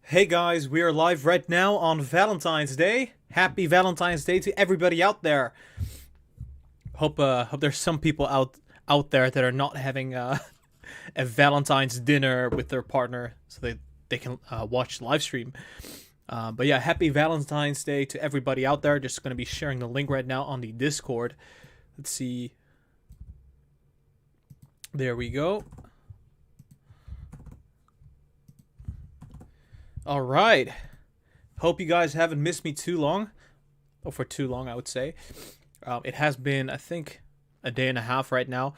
Hey guys, we are live right now on Valentine's Day. Happy Valentine's Day to everybody out there. Hope there's some people out there that are not having a Valentine's dinner with their partner, so they can watch the live stream. But yeah, happy Valentine's Day to everybody out there. Just gonna be sharing the link right now on the Discord. Let's see. There we go. All right. Hope you guys haven't missed me too long, or for too long, I would say. It has been, I think, a day and a half right now.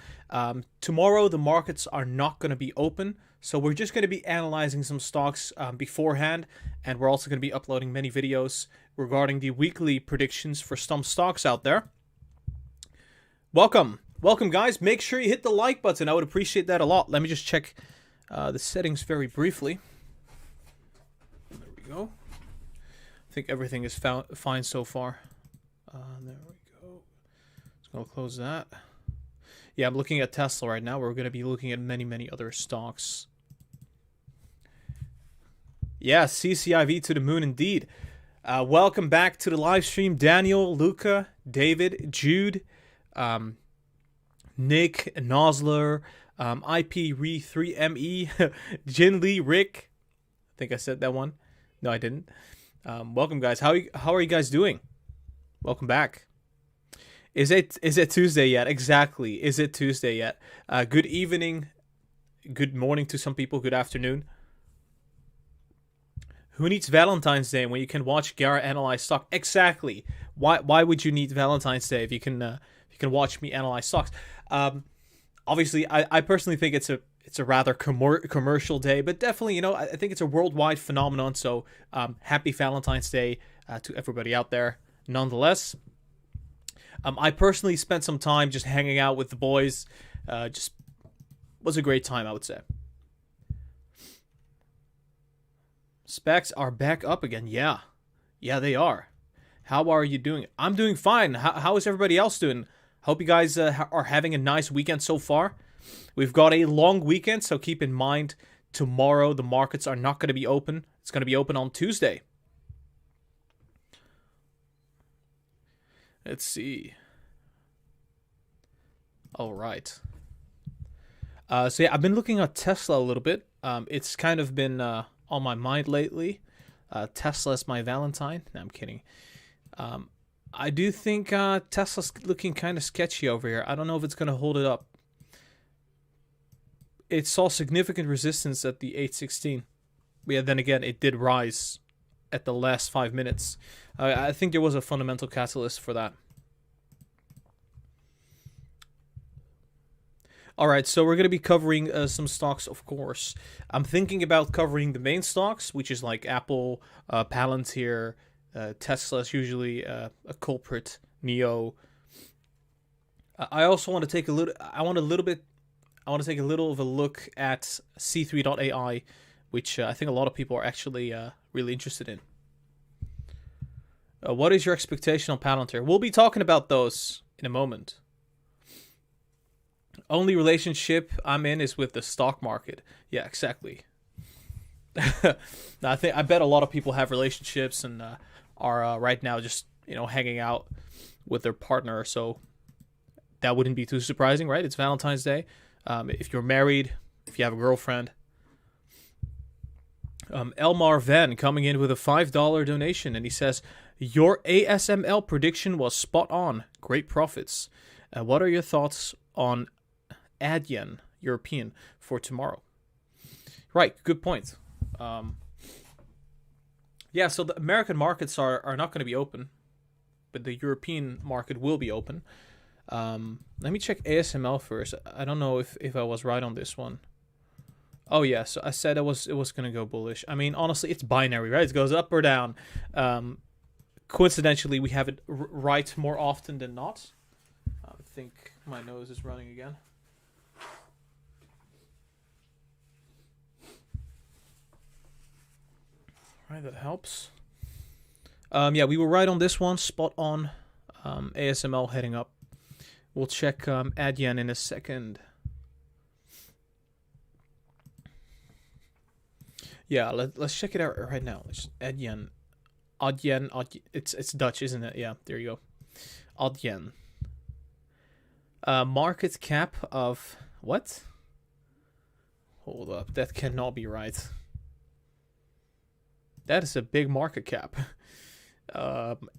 Tomorrow, the markets are not going to be open, so we're just going to be analyzing some stocks beforehand, and we're also going to be uploading many videos regarding the weekly predictions for some stocks out there. Welcome, guys. Make sure you hit the like button. I would appreciate that a lot. Let me just check the settings very briefly. Go. I think everything is fine so far. There we go. Just gonna close that. Yeah, I'm looking at Tesla right now. We're gonna be looking at many other stocks. Yeah, CCIV to the moon indeed. Welcome back to the live stream, Daniel, Luca, David, Jude, Nick, Nosler, IP3ME, Jin Lee, Rick. I think I said that one. No, I didn't. Welcome, guys. How are you guys doing? Welcome back. Is it Tuesday yet? Exactly. Is it Tuesday yet? Good evening, good morning to some people. Good afternoon. Who needs Valentine's Day when you can watch Gara analyze stock? Exactly. Why would you need Valentine's Day if you can watch me analyze stocks? Obviously, I personally think it's a rather commercial day, but definitely, I think it's a worldwide phenomenon. So happy Valentine's Day to everybody out there. Nonetheless, I personally spent some time just hanging out with the boys. Just was a great time, I would say. Specs are back up again. Yeah, they are. How are you doing? I'm doing fine. How is everybody else doing? Hope you guys are having a nice weekend so far. We've got a long weekend, so keep in mind, tomorrow the markets are not going to be open. It's going to be open on Tuesday. Let's see. All right. So yeah, I've been looking at Tesla a little bit. It's kind of been on my mind lately. Tesla is my Valentine. No, I'm kidding. I do think Tesla's looking kind of sketchy over here. I don't know if it's going to hold it up. It saw significant resistance at the 816. Yeah, then again, it did rise at the last 5 minutes. I think there was a fundamental catalyst for that. All right, so we're going to be covering some stocks, of course. I'm thinking about covering the main stocks, which is like Apple, Palantir, Tesla is usually a culprit, Neo. I also want to take a little. I want to take a little of a look at C3.ai, which I think a lot of people are actually really interested in. What is your expectation on Palantir? We'll be talking about those in a moment. Only relationship I'm in is with the stock market. Yeah, exactly. I bet a lot of people have relationships and are right now just hanging out with their partner. So that wouldn't be too surprising, right? It's Valentine's Day. If you're married, if you have a girlfriend. Elmar Van coming in with a $5 donation, and he says, your ASML prediction was spot on. Great profits. What are your thoughts on ADYEN, European, for tomorrow? Right, good point. Yeah, so the American markets are not going to be open, but the European market will be open. Let me check ASML first. I don't know if I was right on this one. Oh yeah, so I said it was gonna go bullish. I mean, honestly, it's binary, right? It goes up or down. Coincidentally, we have it right more often than not. I think my nose is running again. All right, that helps. Yeah, we were right on this one. Spot on. ASML heading up. We'll check ADYEN in a second. Yeah, let's check it out right now. Let's ADYEN. ADYEN. It's Dutch, isn't it? Yeah, there you go. ADYEN. Market cap of what? Hold up, that cannot be right. That is a big market cap.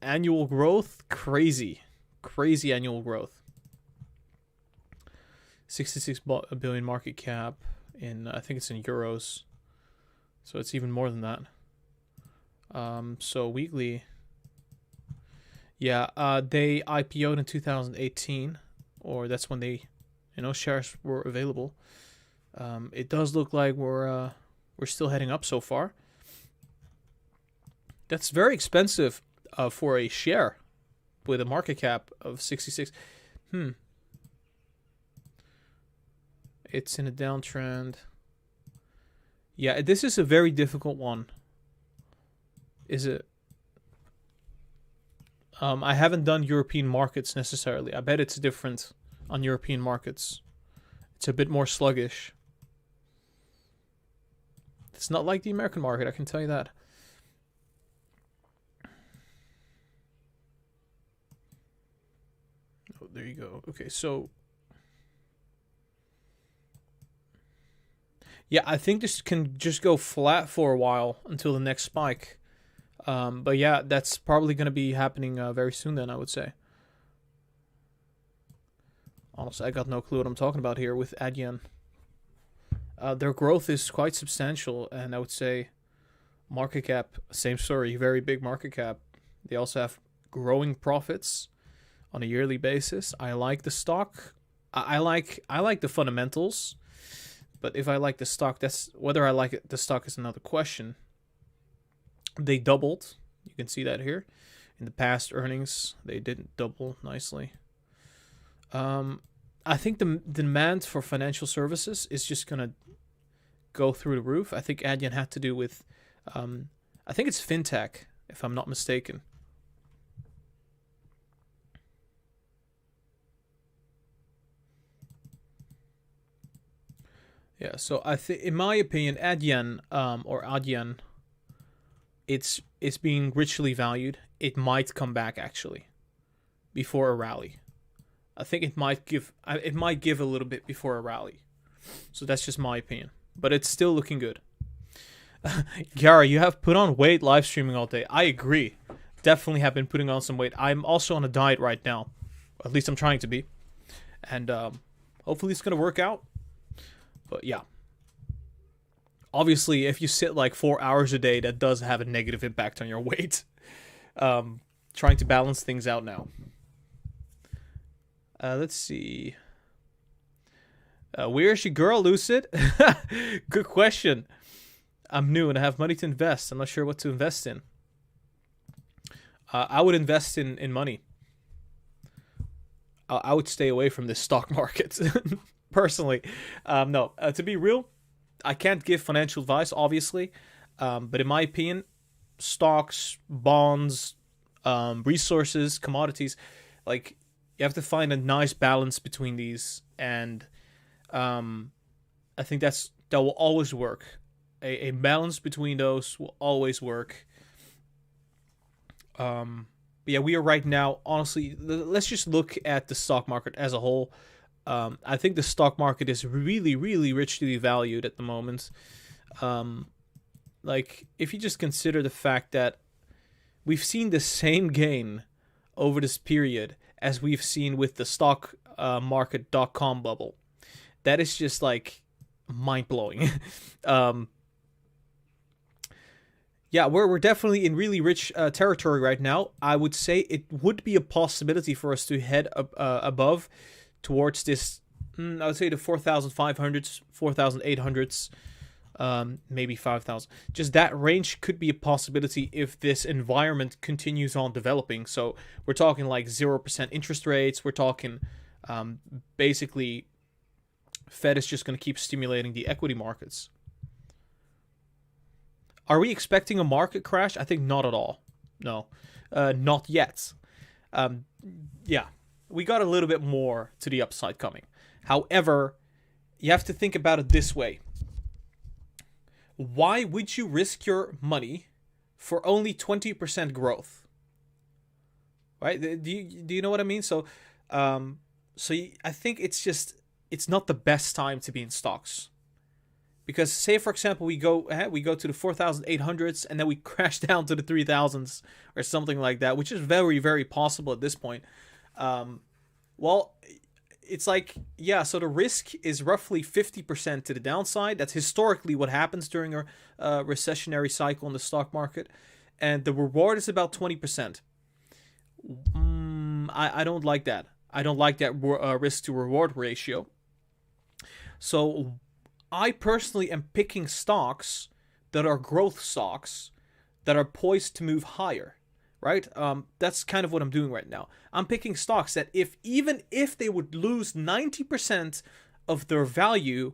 Annual growth, crazy annual growth. 66 billion market cap in, I think it's in euros, so it's even more than that. So weekly, yeah, they IPO'd in 2018, or that's when they, shares were available. It does look like we're still heading up so far. That's very expensive for a share with a market cap of 66. It's in a downtrend. Yeah, this is a very difficult one. Is it? I haven't done European markets necessarily. I bet it's different on European markets. It's a bit more sluggish. It's not like the American market, I can tell you that. Oh, there you go. Okay, so yeah, I think this can just go flat for a while until the next spike. But yeah, that's probably going to be happening very soon then, I would say. Honestly, I got no clue what I'm talking about here with ADYEN. Their growth is quite substantial, and I would say market cap, same story, very big market cap. They also have growing profits on a yearly basis. I like the stock. I like the fundamentals, but if I like the stock, that's whether I like it, the stock is another question. They doubled. You can see that here. In the past earnings, they didn't double nicely. I think the demand for financial services is just going to go through the roof. I think ADYEN had to do with, I think it's fintech, if I'm not mistaken. Yeah, so I think, in my opinion, ADYEN, or ADYEN, it's being richly valued. It might come back actually before a rally. I think it might give a little bit before a rally. So that's just my opinion, but it's still looking good. Gary, you have put on weight live streaming all day. I agree. Definitely have been putting on some weight. I'm also on a diet right now. At least I'm trying to be. And hopefully it's going to work out. But yeah. Obviously, if you sit like 4 hours a day, that does have a negative impact on your weight. Trying to balance things out now. Let's see. Where's your girl, Lucid? Good question. I'm new and I have money to invest. I'm not sure what to invest in. I would invest in money. I would stay away from this stock market, personally. No, to be real, I can't give financial advice, obviously. But in my opinion, stocks, bonds, resources, commodities, like, you have to find a nice balance between these, and I think that will always work. A balance between those will always work. But yeah, we are right now, honestly, let's just look at the stock market as a whole. I think the stock market is really, really richly valued at the moment. Like, if you just consider the fact that we've seen the same gain over this period as we've seen with the stock market.com bubble. That is just like mind-blowing. Yeah, we're definitely in really rich territory right now. I would say it would be a possibility for us to head above towards this, I would say the 4,500s, 4,800s, maybe 5,000. Just that range could be a possibility if this environment continues on developing. So we're talking like 0% interest rates. We're talking basically Fed is just going to keep stimulating the equity markets. Are we expecting a market crash? I think not at all. No, not yet. Yeah, we got a little bit more to the upside coming. However, you have to think about it this way. Why would you risk your money for only 20% growth? Right? Do you know what I mean? So, I think it's not the best time to be in stocks. Because say, for example, we go to the 4,800s and then we crash down to the 3,000s or something like that, which is very, very possible at this point. Well, it's like, yeah, so the risk is roughly 50% to the downside. That's historically what happens during a recessionary cycle in the stock market. And the reward is about 20%. I don't like that. I don't like that risk to reward ratio. So I personally am picking stocks that are growth stocks that are poised to move higher, right? That's kind of what I'm doing right now. I'm picking stocks that even if they would lose 90% of their value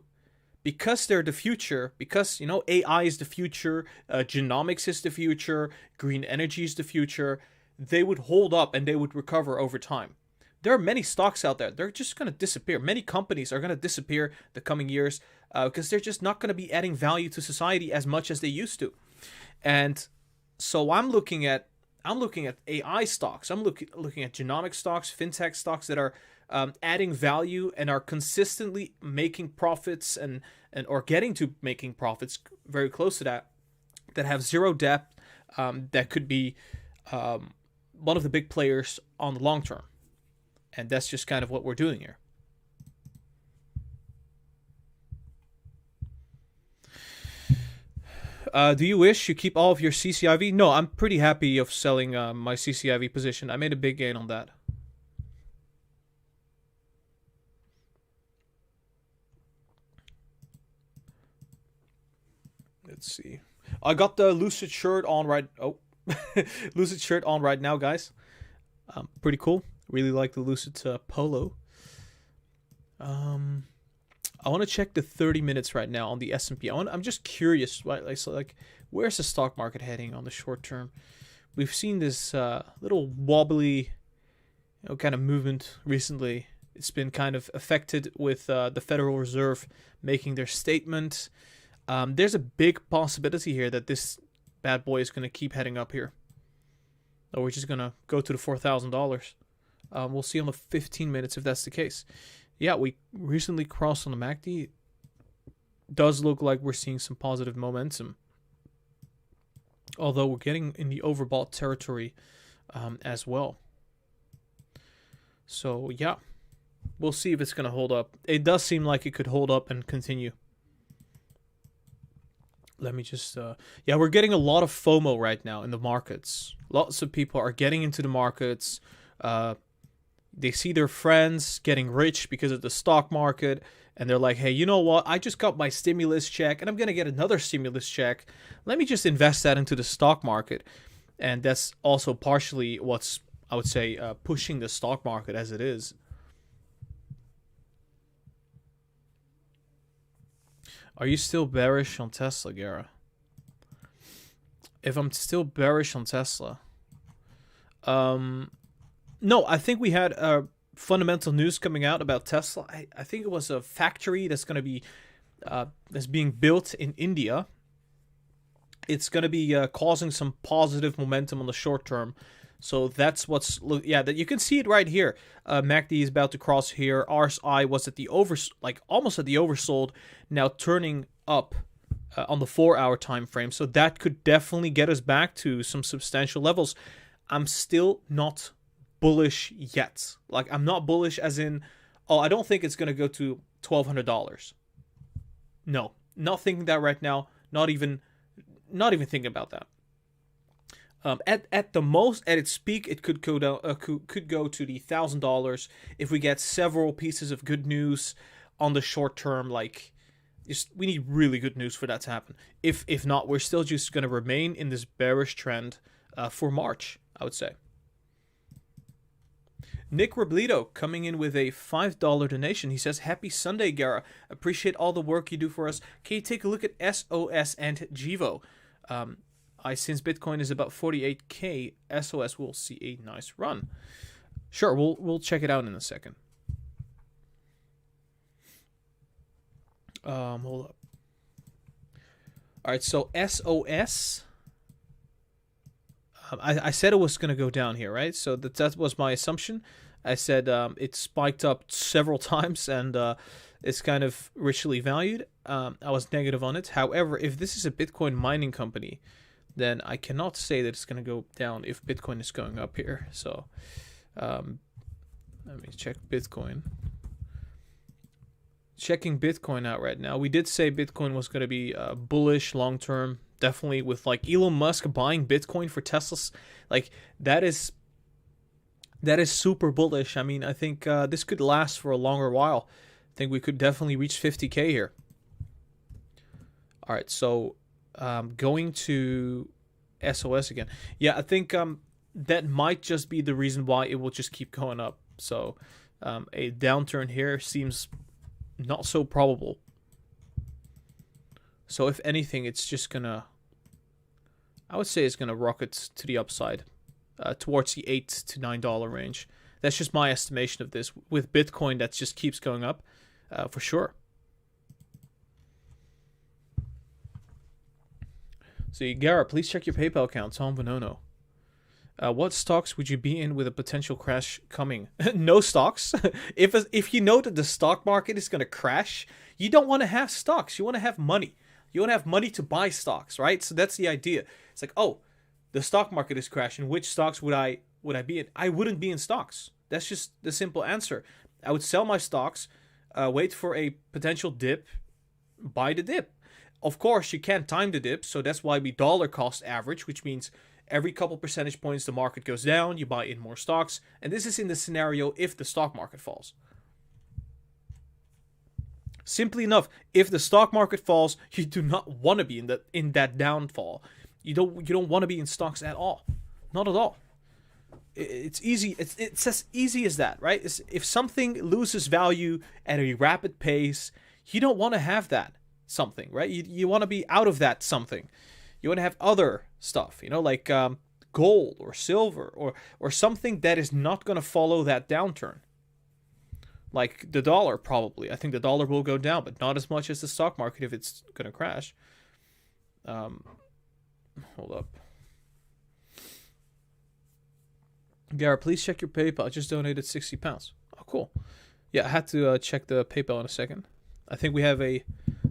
because they're the future, because, you know, AI is the future, genomics is the future, green energy is the future, they would hold up and they would recover over time. There are many stocks out there. They're just going to disappear. Many companies are going to disappear the coming years because they're just not going to be adding value to society as much as they used to. And so I'm looking at AI stocks. I'm looking at genomic stocks, fintech stocks that are adding value and are consistently making profits and or getting to making profits very close to that have zero debt, that could be one of the big players on the long term. And that's just kind of what we're doing here. Do you wish you keep all of your CCIV? No, I'm pretty happy of selling my CCIV position. I made a big gain on that. Let's see. I got the Lucid shirt on right. Oh, Lucid shirt on right now, guys. Pretty cool. Really like the Lucid polo. I want to check the 30 minutes right now on the S&P. I'm just curious, right? So where's the stock market heading on the short term? We've seen this little wobbly, kind of movement recently. It's been kind of affected with the Federal Reserve making their statement. There's a big possibility here that this bad boy is going to keep heading up here. Or we're just going to go to the $4,000. We'll see on the 15 minutes if that's the case. Yeah, we recently crossed on the MACD. Does look like we're seeing some positive momentum. Although we're getting in the overbought territory as well. So, yeah. We'll see if it's going to hold up. It does seem like it could hold up and continue. Let me just... yeah, we're getting a lot of FOMO right now in the markets. Lots of people are getting into the markets. They see their friends getting rich because of the stock market, and they're like, hey, you know what? I just got my stimulus check, and I'm going to get another stimulus check. Let me just invest that into the stock market. And that's also partially what's, I would say, pushing the stock market as it is. Are you still bearish on Tesla, Gara? If I'm still bearish on Tesla... no, I think we had fundamental news coming out about Tesla. I think it was a factory that's going to be that's being built in India. It's going to be causing some positive momentum on the short term. So that's what's that you can see it right here. MACD is about to cross here. RSI was at the almost at the oversold, now turning up on the 4-hour time frame. So that could definitely get us back to some substantial levels. I'm still not bullish yet. Like, I'm not bullish as in, oh, I don't think it's going to go to $1,200. No, not thinking that right now. Not even thinking about that. At the most, at its peak, it could go down, could go to the $1,000 if we get several pieces of good news on the short term. Like, we need really good news for that to happen. If not, we're still just going to remain in this bearish trend for March, I would say. Nick Robledo coming in with a $5 donation. He says, happy Sunday, Gara. Appreciate all the work you do for us. Can you take a look at SOS and Jivo? Since Bitcoin is about 48K, SOS will see a nice run. Sure, we'll check it out in a second. Hold up. All right, so SOS. I said it was going to go down here, right? So that was my assumption. I said it spiked up several times and it's kind of richly valued. I was negative on it. However, if this is a Bitcoin mining company, then I cannot say that it's going to go down if Bitcoin is going up here. So let me check Bitcoin. Checking Bitcoin out right now. We did say Bitcoin was going to be bullish long term. Definitely with like Elon Musk buying Bitcoin for Teslas. Like that is super bullish. I mean, I think this could last for a longer while. I think we could definitely reach 50K here. All right, so going to SOS again. Yeah, I think that might just be the reason why it will just keep going up. So a downturn here seems not so probable. So if anything, it's just gonna, I would say it's gonna rocket to the upside, towards the $8 to $9 range. That's just my estimation of this. With Bitcoin, that just keeps going up, for sure. So Gara, please check your PayPal account, Tom Bionano. What stocks would you be in with a potential crash coming? No stocks. If you know that the stock market is going to crash, you don't want to have stocks. You want to have money. You want to have money to buy stocks, right? So that's the idea. It's like, oh, the stock market is crashing. Which stocks would I be in? I wouldn't be in stocks. That's just the simple answer. I would sell my stocks, wait for a potential dip, buy the dip. Of course, you can't time the dip, so that's why we dollar cost average, which means every couple percentage points the market goes down, you buy in more stocks, and this is in the scenario if the stock market falls. Simply enough, if the stock market falls, you do not want to be in that downfall. You don't want to be in stocks at all, not at all. It's easy. It's as easy as that, right? If something loses value at a rapid pace, you don't want to have that something, right? You want to be out of that something. You want to have other stuff, like gold or silver or something that is not going to follow that downturn. Like the dollar, probably. I think the dollar will go down, but not as much as the stock market if it's going to crash. Hold up. Gara, please check your PayPal. I just donated £60. Oh, cool. Yeah, I had to check the PayPal in a second. I think we have a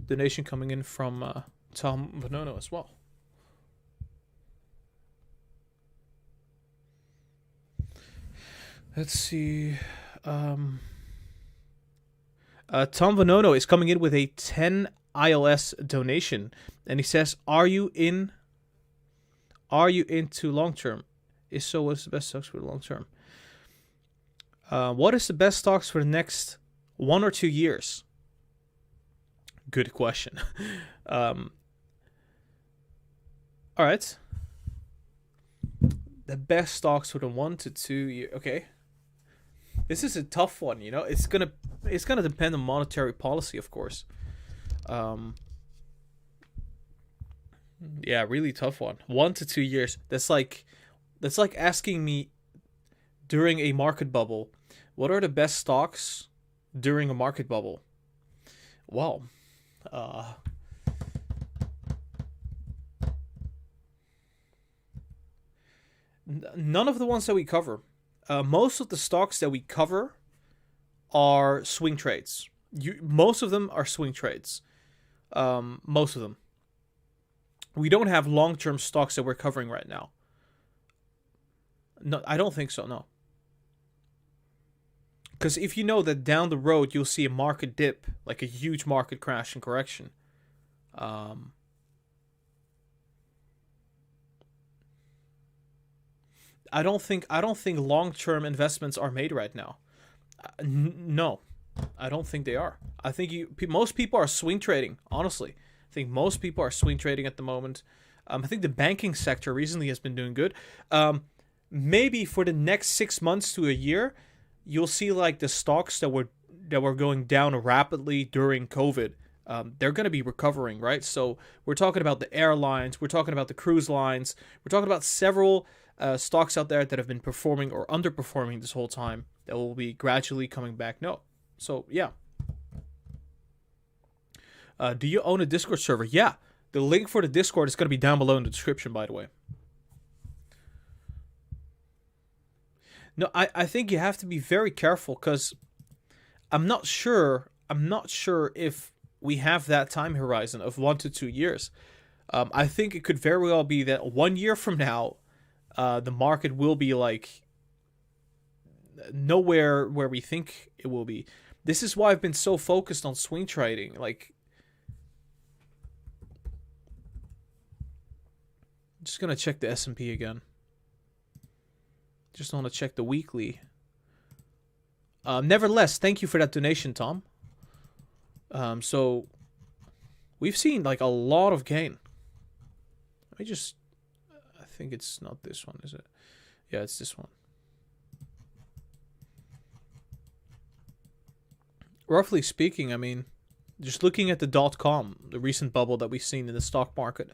donation coming in from Tom Bionano as well. Let's see. Tom Bionano is coming in with a 10 ILS donation, and he says, "Are you into long term? If so, what's the best stocks for the long term? What is the best stocks for the next 1 or 2 years?" Good question. All right. The best stocks for the 1 to 2 year. Okay. This is a tough one, It's gonna depend on monetary policy, of course. Yeah, really tough one. 1 to 2 years. That's like asking me during a market bubble, what are the best stocks during a market bubble? Well, none of the ones that we cover. Most of the stocks that we cover are swing trades. Most of them are swing trades. Most of them. We don't have long-term stocks that we're covering right now. No, I don't think so, no. Because if you know that down the road you'll see a market dip, like a huge market crash and correction. I don't think long-term investments are made right now. No, I don't think they are. I think most people are swing trading, honestly. I think most people are swing trading at the moment. I think the banking sector recently has been doing good. Maybe for the next 6 months to a year, you'll see like the stocks that were going down rapidly during COVID. They're going to be recovering, right? So we're talking about the airlines, we're talking about the cruise lines, we're talking about several stocks out there that have been performing or underperforming this whole time that will be gradually coming back. No. So, yeah. Do you own a Discord server? Yeah. The link for the Discord is going to be down below in the description, by the way. No, I think you have to be very careful, because I'm not sure if we have that time horizon of 1 to 2 years. I think it could very well be that 1 year from now, the market will be like nowhere where we think it will be. This is why I've been so focused on swing trading. Like, just gonna check the S&P again. Just want to check the weekly. Nevertheless, thank you for that donation, Tom. So we've seen like a lot of gain. I think it's not this one, is it? Yeah, it's this one. Roughly speaking, I mean, just looking at the .com, the recent bubble that we've seen in the stock market.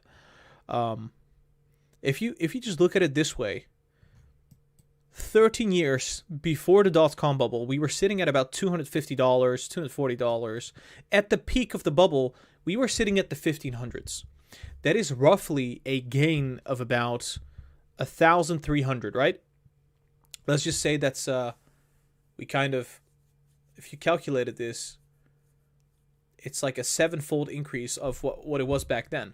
If you just look at it this way, 13 years before the .com bubble, we were sitting at about $250, $240. At the peak of the bubble, we were sitting at the 1500s. That is roughly a gain of about 1,300, right? Let's just say that's we kind of, if you calculated this, it's like a 7-fold increase of what it was back then.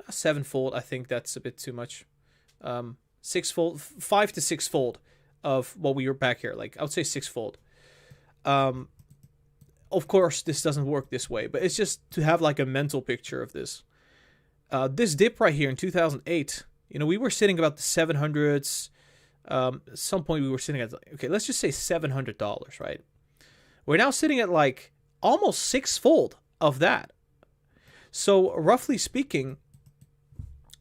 7-fold, I think that's a bit too much. 6-fold, 5 to 6-fold of what we were back here. Like, I would say 6-fold. Of course, this doesn't work this way, but it's just to have like a mental picture of this. This dip right here in 2008, you know, we were sitting about the 700s. At some point we were sitting at, okay, let's just say $700, right? We're now sitting at like almost 6-fold of that. So roughly speaking,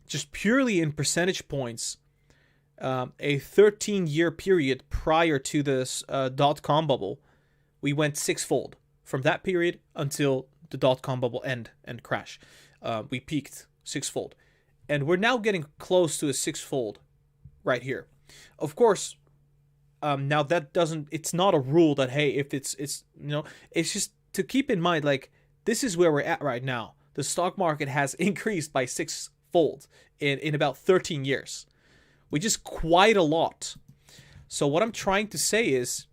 just purely in percentage points, a 13-year period prior to this .com bubble, we went 6-fold from that period until the .com bubble end and crash. We peaked 6-fold, and we're now getting close to a 6-fold right here. Of course, now that doesn't, it's not a rule that, hey, if it's you know, it's just to keep in mind, like, this is where we're at right now. The stock market has increased by 6-fold in about 13 years, which is quite a lot. So what I'm trying to say is,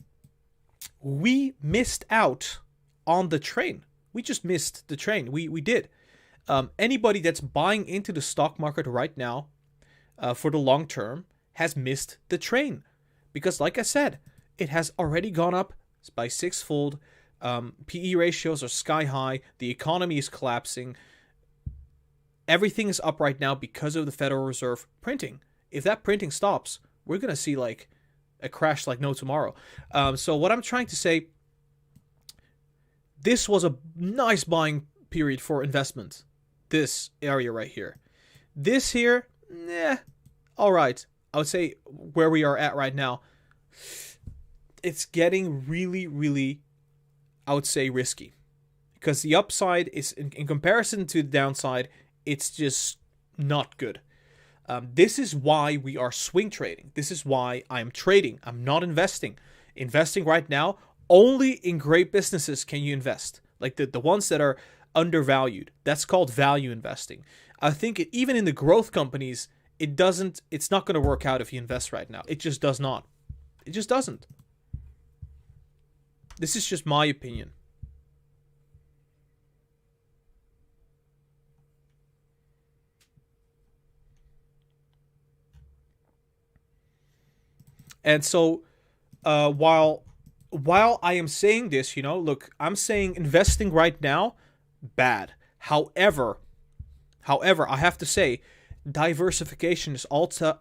we missed out on the train. We just missed the train. We did. Anybody that's buying into the stock market right now for the long term has missed the train, because like I said, it has already gone up by 6-fold. PE ratios are sky high. The economy is collapsing. Everything is up right now because of the Federal Reserve printing. If that printing stops, we're going to see like a crash like no tomorrow. So what I'm trying to say, this was a nice buying period for investment. This area right here. This here, all right. I would say where we are at right now, it's getting really, really, I would say, risky. Because the upside is, in comparison to the downside, it's just not good. This is why we are swing trading. This is why I'm trading. I'm not investing. Investing right now, only in great businesses can you invest. Like the ones that are undervalued. That's called value investing. I think even in the growth companies, it's not going to work out if you invest right now. It just does not. It just doesn't. This is just my opinion. And so, while I am saying this, you know, look, I'm saying investing right now, bad. However, I have to say, diversification is I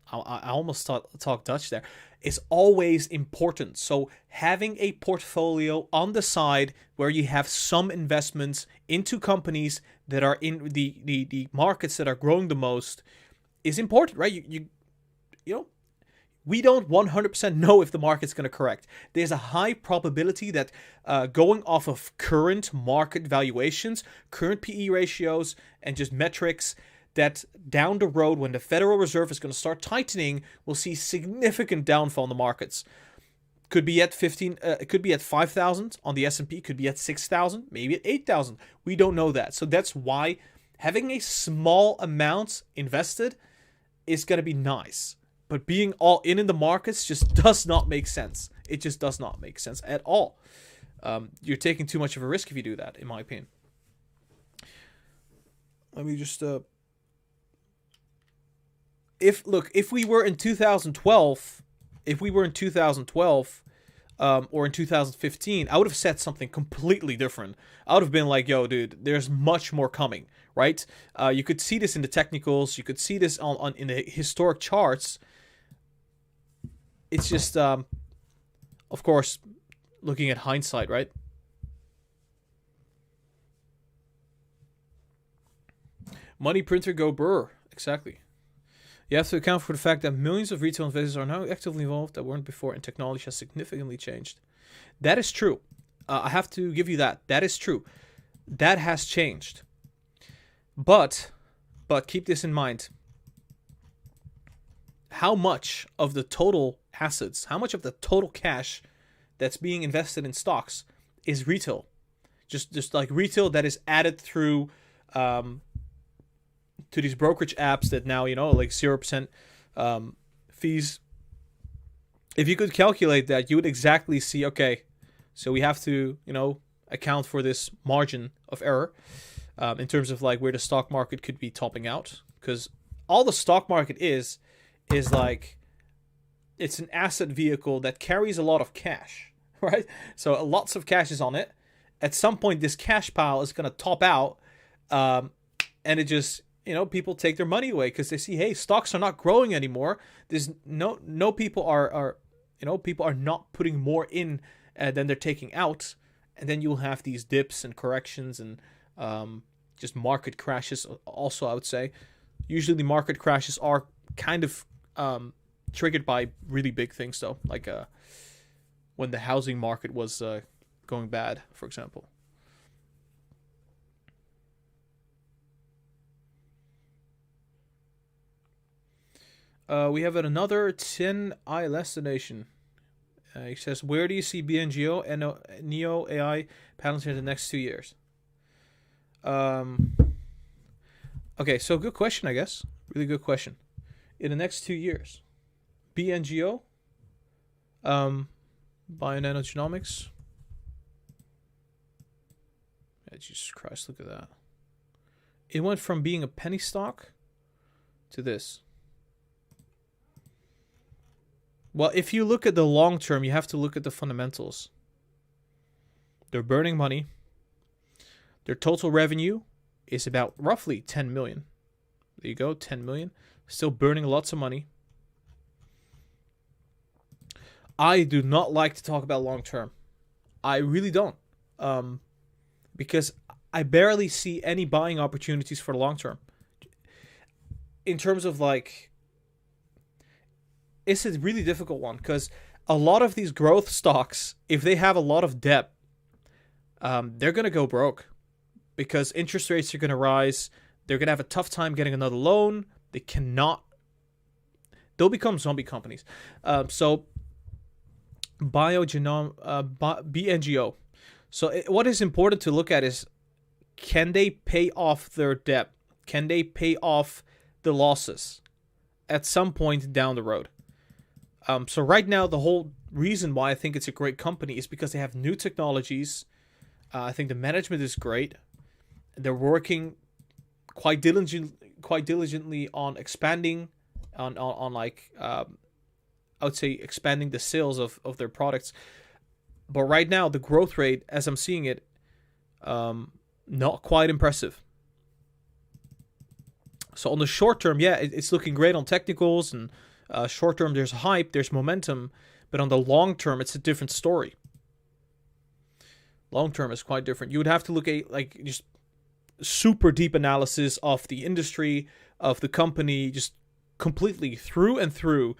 almost talk Dutch there. Is always important. So having a portfolio on the side where you have some investments into companies that are in the markets that are growing the most is important, right? You know, we don't 100% know if the market's going to correct. There's a high probability that going off of current market valuations, current PE ratios, and just metrics, that down the road when the Federal Reserve is going to start tightening, we'll see significant downfall in the markets. Could be at 15. It could be at 5,000 on the S&P. Could be at 6,000. Maybe at 8,000. We don't know that. So that's why having a small amount invested is gonna be nice. But being all in the markets just does not make sense. It just does not make sense at all. You're taking too much of a risk if you do that, in my opinion. Let me just if we were in 2012, or in 2015, I would have said something completely different. I would have been like, yo, dude, there's much more coming, right? You could see this in the technicals. You could see this on in the historic charts. It's just, of course, looking at hindsight, right? Money printer go brr. Exactly. You have to account for the fact that millions of retail investors are now actively involved that weren't before, and technology has significantly changed. That is true. I have to give you that. That is true. That has changed. But keep this in mind. How much of the total assets, how much of the total cash that's being invested in stocks is retail? Just like retail that is added through to these brokerage apps that now, like 0% fees. If you could calculate that, you would exactly see, okay, so we have to, account for this margin of error in terms of like where the stock market could be topping out. Because all the stock market is like, it's an asset vehicle that carries a lot of cash, right? So lots of cash is on it. At some point, this cash pile is going to top out, and it just, people take their money away because they see, hey, stocks are not growing anymore. There's no people are people are not putting more in than they're taking out, and then you'll have these dips and corrections and just market crashes. Also, I would say, usually market crashes are kind of triggered by really big things, though, like when the housing market was going bad, for example. We have another 10 ILS donation. He says, where do you see BNGO and Neo AI Palantir in the next 2 years? Okay, so good question, I guess. Really good question. In the next 2 years, BNGO, Bionano Genomics. Yeah, Jesus Christ, look at that. It went from being a penny stock to this. Well, if you look at the long term, you have to look at the fundamentals. They're burning money. Their total revenue is about roughly 10 million. There you go, 10 million. Still burning lots of money. I do not like to talk about long term. I really don't. Because I barely see any buying opportunities for the long term. In terms of like, it's a really difficult one because a lot of these growth stocks, if they have a lot of debt, they're going to go broke because interest rates are going to rise. They're going to have a tough time getting another loan. They'll become zombie companies. So BNGO. So what is important to look at is, can they pay off their debt? Can they pay off the losses at some point down the road? So right now, the whole reason why I think it's a great company is because they have new technologies. I think the management is great. They're working quite diligently on expanding, on like I would say expanding the sales of their products. But right now, the growth rate, as I'm seeing it, not quite impressive. So on the short term, yeah, it's looking great on technicals, and short term there's hype, there's momentum, but on the long term it's a different story. Long term is quite different. You would have to look at like just super deep analysis of the industry, of the company, just completely through and through.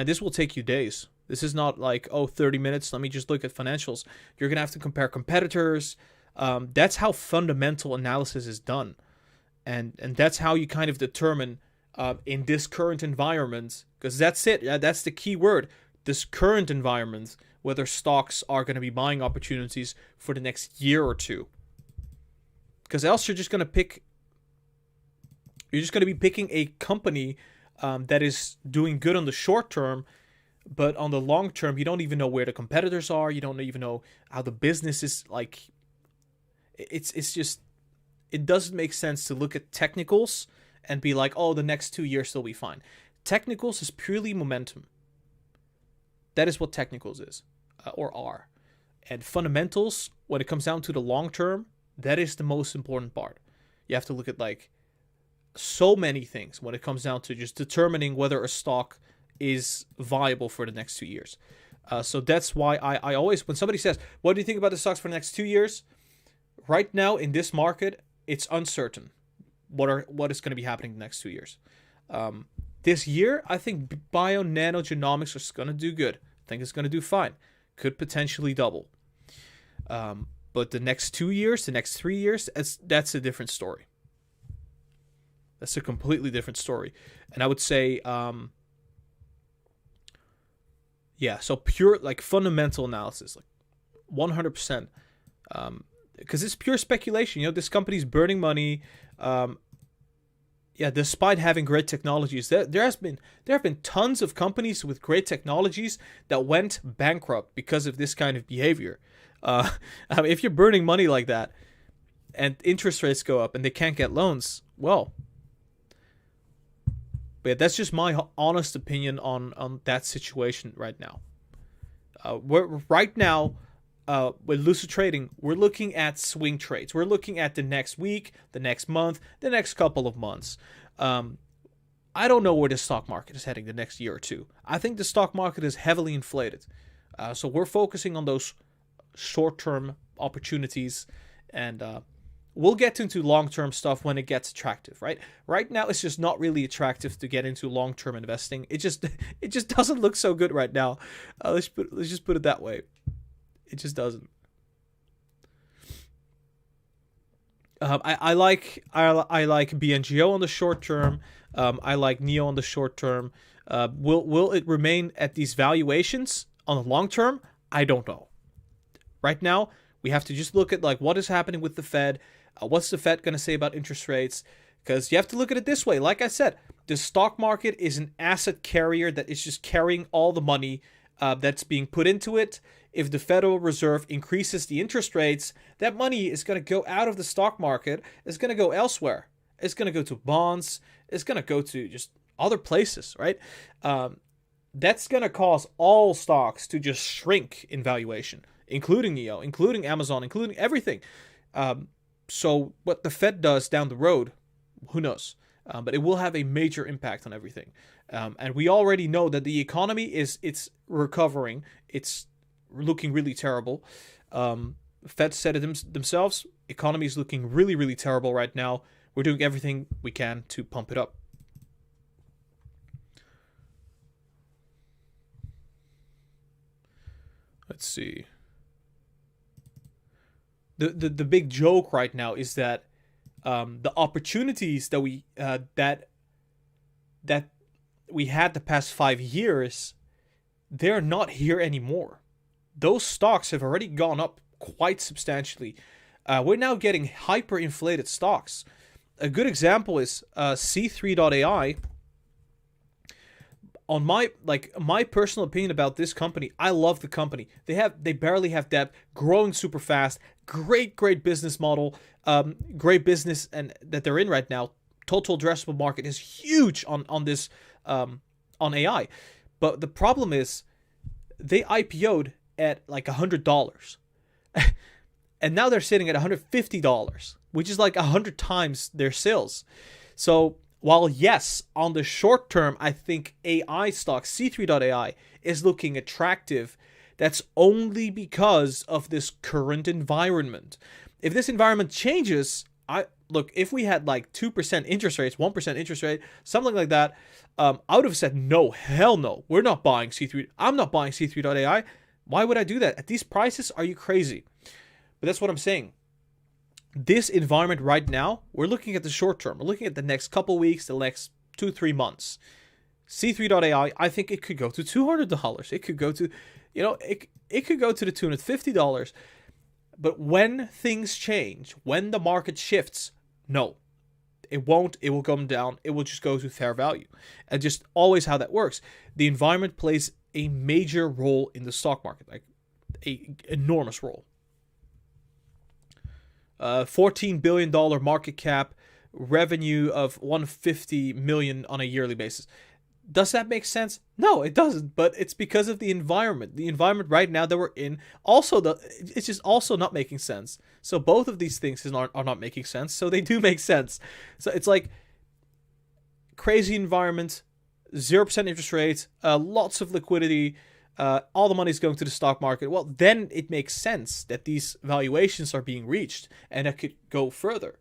This will take you days. This is not like, 30 minutes, let me just look at financials. You're going to have to compare competitors. That's how fundamental analysis is done. And that's how you kind of determine in this current environment, because that's it. That's the key word. This current environment, whether stocks are going to be buying opportunities for the next year or two. Because else you're just going to be picking a company that is doing good on the short term, but on the long term, you don't even know where the competitors are. You don't even know how the business is like. It's just, it doesn't make sense to look at technicals and be like, oh, the next 2 years they'll be fine. Technicals is purely momentum. That is what technicals is, or are. And fundamentals, when it comes down to the long term, that is the most important part. You have to look at like so many things when it comes down to just determining whether a stock is viable for the next 2 years. So that's why I always, when somebody says, what do you think about the stocks for the next 2 years? Right now in this market, it's uncertain what is going to be happening in the next 2 years. This year, I think Bionano Genomics is going to do good. I think it's going to do fine. Could potentially double. But the next 2 years, the next 3 years, that's a different story. That's a completely different story. And I would say, so pure, like fundamental analysis, like 100%. Because it's pure speculation. You know, this company's burning money. Despite having great technologies, there have been tons of companies with great technologies that went bankrupt because of this kind of behavior. If you're burning money like that, and interest rates go up and they can't get loans, well, but that's just my honest opinion on that situation right now. With Lucid Trading, we're looking at swing trades. We're looking at the next week, the next month, the next couple of months. I don't know where the stock market is heading the next year or two. I think the stock market is heavily inflated. So we're focusing on those short-term opportunities, and we'll get into long-term stuff when it gets attractive, right? Right now, it's just not really attractive to get into long-term investing. It just doesn't look so good right now. Let's just put it that way. It just doesn't. I like BNGO on the short term. I like NEO on the short term. Will it remain at these valuations on the long term? I don't know. Right now, we have to just look at like what is happening with the Fed. What's the Fed going to say about interest rates? Because you have to look at it this way. Like I said, the stock market is an asset carrier that is just carrying all the money that's being put into it. If the Federal Reserve increases the interest rates, that money is going to go out of the stock market. It's going to go elsewhere. It's going to go to bonds. It's going to go to just other places, right? That's going to cause all stocks to just shrink in valuation, including NEO, including Amazon, including everything. So what the Fed does down the road, who knows? But it will have a major impact on everything. And we already know that the economy it's recovering. It's looking really terrible. Fed said it themselves. Economy is looking really, really terrible right now. We're doing everything we can to pump it up. Let's see. The big joke right now is that the opportunities that we had the past 5 years, they're not here anymore. Those stocks have already gone up quite substantially. We're now getting hyperinflated stocks. A good example is C3.ai. On my personal opinion about this company, I love the company. They barely have debt, growing super fast, great business model, great business and that they're in right now. Total addressable market is huge on this on AI. But the problem is they IPO'd at like $100. And now they're sitting at $150, which is like 100 times their sales. So while yes, on the short term, I think AI stock C3.ai is looking attractive, that's only because of this current environment. If this environment changes, if we had like 2% interest rates, 1% interest rate, something like that, I would have said, no, hell no, we're not buying C3. I'm not buying C3.ai. Why would I do that? At these prices, are you crazy? But that's what I'm saying. This environment right now, we're looking at the short term. We're looking at the next couple weeks, the next 2-3 months. C3.ai, I think it could go to $200. It could go to, it could go to the tune of $50. But when things change, when the market shifts, no, it won't. It will come down. It will just go to fair value. And just always how that works. The environment plays a major role in the stock market, like an enormous role. $14 billion market cap, revenue of $150 million on a yearly basis. Does that make sense? No, it doesn't. But it's because of the environment. The environment right now that we're in, it's just also not making sense. So both of these things are not making sense. So they do make sense. So it's like crazy environment, 0% interest rate, lots of liquidity, all the money is going to the stock market. Well, then it makes sense that these valuations are being reached, and that could go further.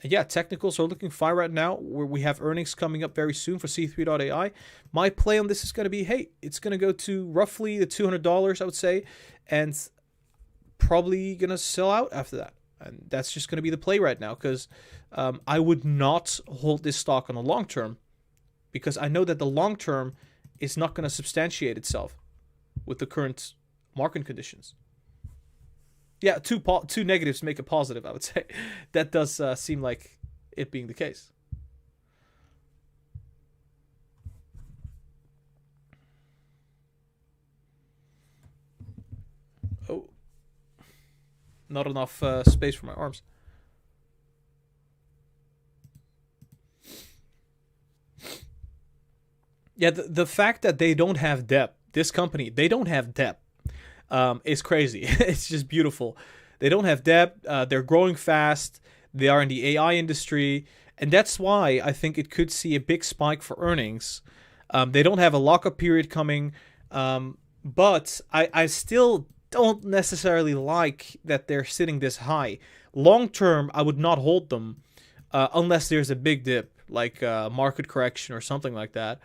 Yeah, technicals are looking fine right now. Where we have earnings coming up very soon for C3.ai. My play on this is going to be, hey, it's going to go to roughly the $200, I would say, and probably going to sell out after that. And that's just going to be the play right now, because I would not hold this stock on the long term, because I know that the long term is not going to substantiate itself with the current market conditions. Yeah, two negatives make a positive, I would say. That does seem like it being the case. Oh. Not enough space for my arms. Yeah, the fact that they don't have debt, this company, they don't have debt, is crazy. It's just beautiful. They don't have debt. They're growing fast. They are in the AI industry. And that's why I think it could see a big spike for earnings. They don't have a lockup period coming. But I still don't necessarily like that they're sitting this high. Long term, I would not hold them unless there's a big dip, like market correction or something like that.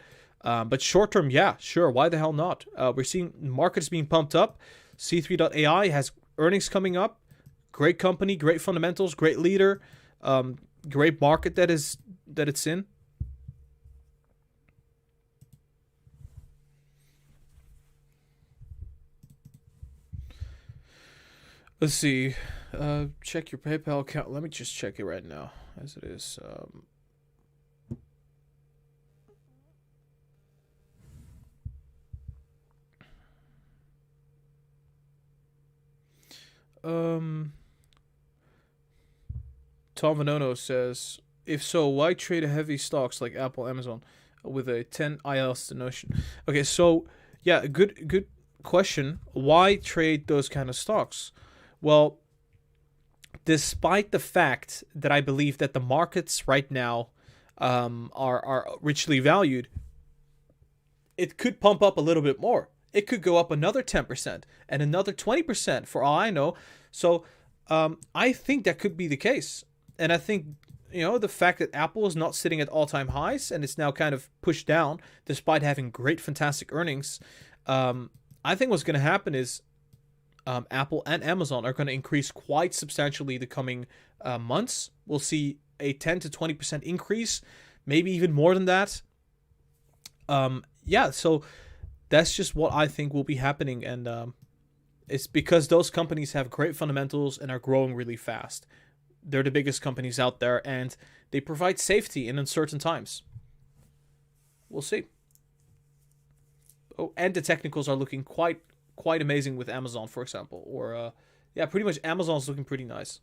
But short term, yeah, sure. Why the hell not? We're seeing markets being pumped up. C3.ai has earnings coming up. Great company, great fundamentals, great leader, great market that it's in. Let's see. Check your PayPal account. Let me just check it right now, as it is. Tom Vanono says, if so, why trade heavy stocks like Apple, Amazon with a 10 ILS notion? Okay, so yeah, good question. Why trade those kind of stocks? Well, despite the fact that I believe that the markets right now are richly valued, it could pump up a little bit more. It could go up another 10% and another 20% for all I know. So I think that could be the case. And I think, the fact that Apple is not sitting at all-time highs and it's now kind of pushed down despite having great, fantastic earnings, I think what's going to happen is Apple and Amazon are going to increase quite substantially the coming months. We'll see a 10 to 20% increase, maybe even more than that. Yeah, so that's just what I think will be happening, and it's because those companies have great fundamentals and are growing really fast. They're the biggest companies out there, and they provide safety in uncertain times. We'll see. Oh, and the technicals are looking quite amazing with Amazon, for example. Or, yeah, pretty much Amazon's looking pretty nice.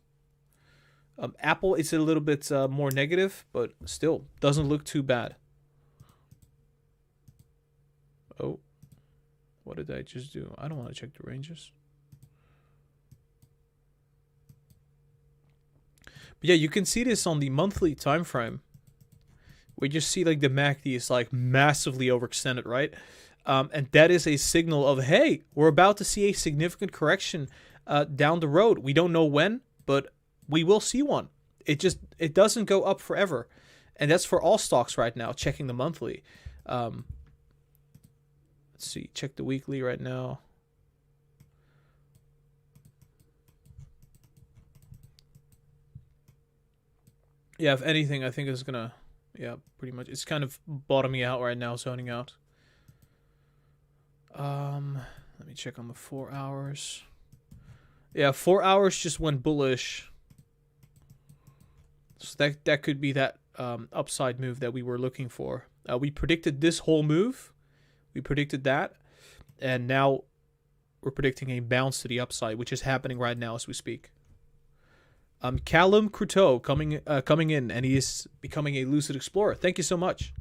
Apple is a little bit more negative, but still doesn't look too bad. Oh, what did I just do? I don't want to check the ranges. But yeah, you can see this on the monthly time frame. We just see like the MACD is like massively overextended, right? And that is a signal of, hey, we're about to see a significant correction down the road. We don't know when, but we will see one. It doesn't go up forever. And that's for all stocks right now, checking the monthly. Let's see, check the weekly right now. Yeah, if anything, I think it's gonna, Yeah, pretty much. It's kind of bottoming out right now, zoning out. Let me check on the 4 hours. Yeah, 4 hours just went bullish. So that could be that upside move that we were looking for. We predicted this whole move. We predicted that. And now we're predicting a bounce to the upside, which is happening right now as we speak. Callum Cruteau coming in, and he is becoming a Lucid Explorer. Thank you so much.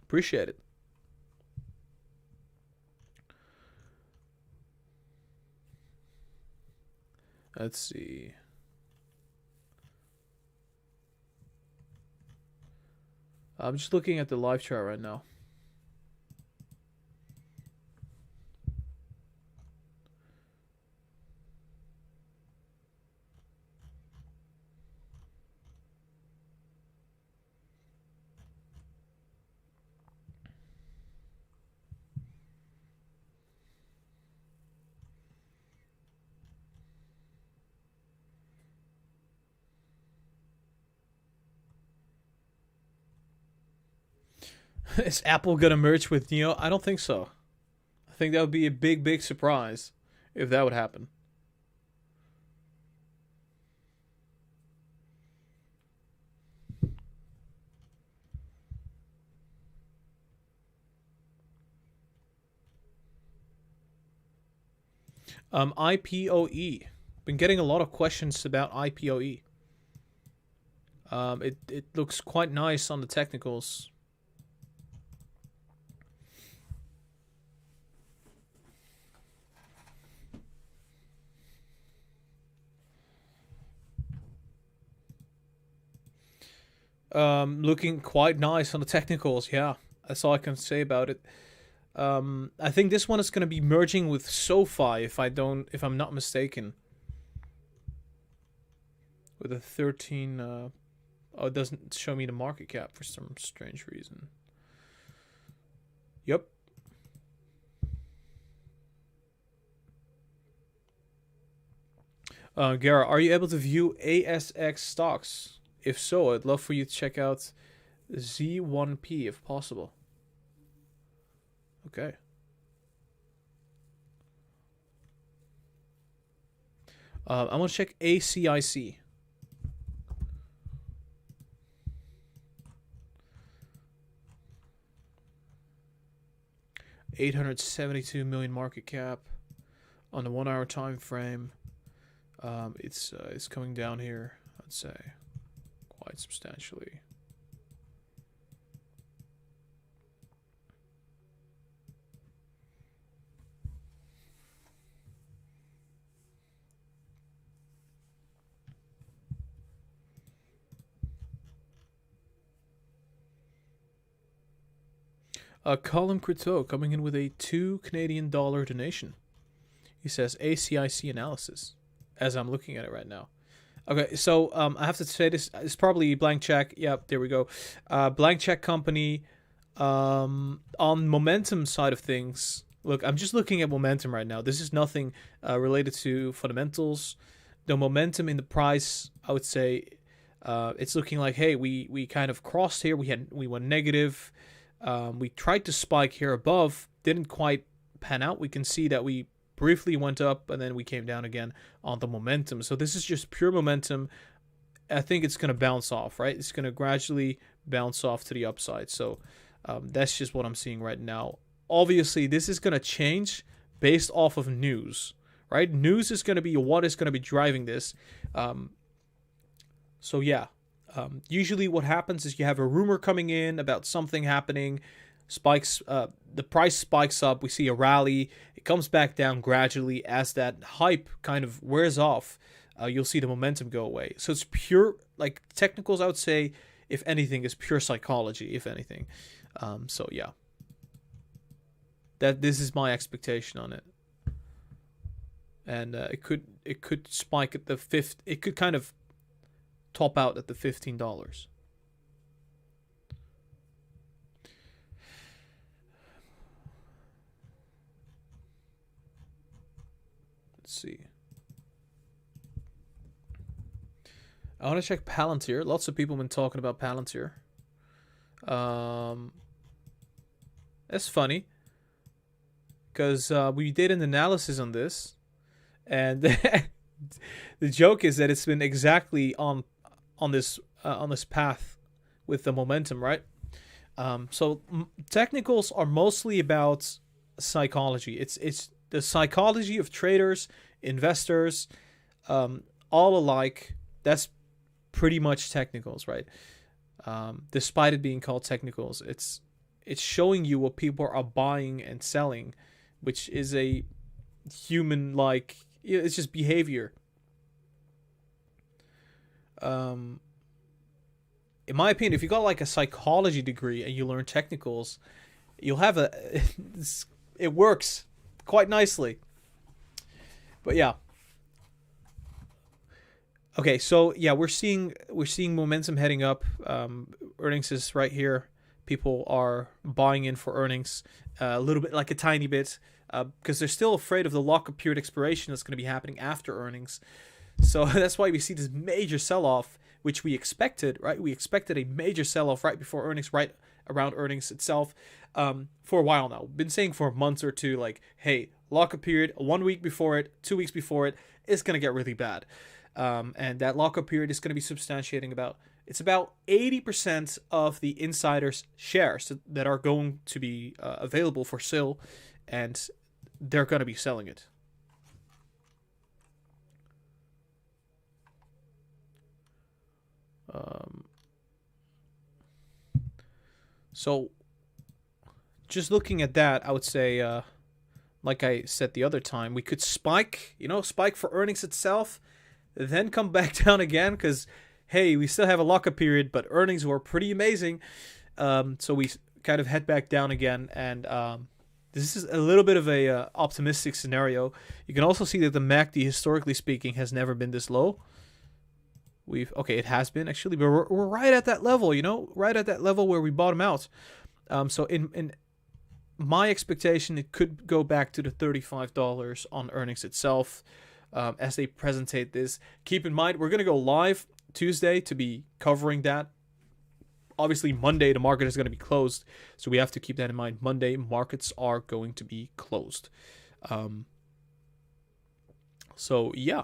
Appreciate it. Let's see. I'm just looking at the live chart right now. Is Apple gonna merge with Neo? I don't think so. I think that would be a big surprise if that would happen. IPOE. Been getting a lot of questions about IPOE. It looks quite nice on the technicals. Looking quite nice on the technicals. Yeah, that's all I can say about it. I think this one is going to be merging with SoFi if I'm not mistaken. With a 13. Oh, it doesn't show me the market cap for some strange reason. Yep. Gara, are you able to view ASX stocks? If so, I'd love for you to check out Z1P if possible. Okay. I'm going to check ACIC. $872 million market cap on the 1 hour time frame. It's coming down here, I'd say, quite substantially. Colin Croteau coming in with a $2 Canadian donation. He says ACIC analysis, as I'm looking at it right now. Okay, so I have to say this is probably blank check. Yep, there we go. Blank check company. On momentum side of things, look, I'm just looking at momentum right now. This is nothing related to fundamentals. The momentum in the price, I would say, it's looking like, hey, we kind of crossed here. We went negative. We tried to spike here above, didn't quite pan out. We can see that we briefly went up and then we came down again on the momentum. So this is just pure momentum. I think it's going to bounce off, right? It's going to gradually bounce off to the upside. So that's just what I'm seeing right now. Obviously, this is going to change based off of news, right? News is going to be what is going to be driving this. So yeah. Usually what happens is you have a rumor coming in about something happening, spikes, the price spikes up, we see a rally, it comes back down gradually. As that hype kind of wears off, you'll see the momentum go away. So it's pure, like technicals, I would say, if anything, is pure psychology, if anything. So yeah, this is my expectation on it. And it could spike at the fifth, it could kind of top out at the $15. Let's see. I want to check Palantir. Lots of people have been talking about Palantir. That's funny, because we did an analysis on this, and the joke is that it's been exactly on this path with the momentum, right? So technicals are mostly about psychology. It's the psychology of traders, investors, all alike. That's pretty much technicals, right? Despite it being called technicals, it's showing you what people are buying and selling, which is a human, like, it's just behavior. In my opinion, if you got like a psychology degree and you learn technicals, you'll have it works quite nicely. But yeah. Okay, so yeah, we're seeing momentum heading up. Earnings is right here. People are buying in for earnings a little bit, like a tiny bit, because they're still afraid of the lockup period expiration that's going to be happening after earnings. So that's why we see this major sell-off, which we expected, right? We expected a major sell-off right before earnings, right around earnings itself, for a while now. We've been saying for a month or two, like, hey, lockup period, 1 week before it, 2 weeks before it, it's going to get really bad. And that lockup period is going to be substantiating about 80% of the insiders' shares that are going to be available for sale, and they're going to be selling it. So just looking at that, I would say, like I said the other time, we could spike for earnings itself, then come back down again, because hey, we still have a lockup period, but earnings were pretty amazing. So we kind of head back down again, and this is a little bit of a optimistic scenario. You can also see that the MACD, historically speaking, has never been this low. It has been actually, but we're right at that level, right at that level where we bottom out. So in my expectation, it could go back to the $35 on earnings itself, as they presentate this. Keep in mind, we're going to go live Tuesday to be covering that. Obviously, Monday, the market is going to be closed, so we have to keep that in mind. Monday, markets are going to be closed. So, yeah.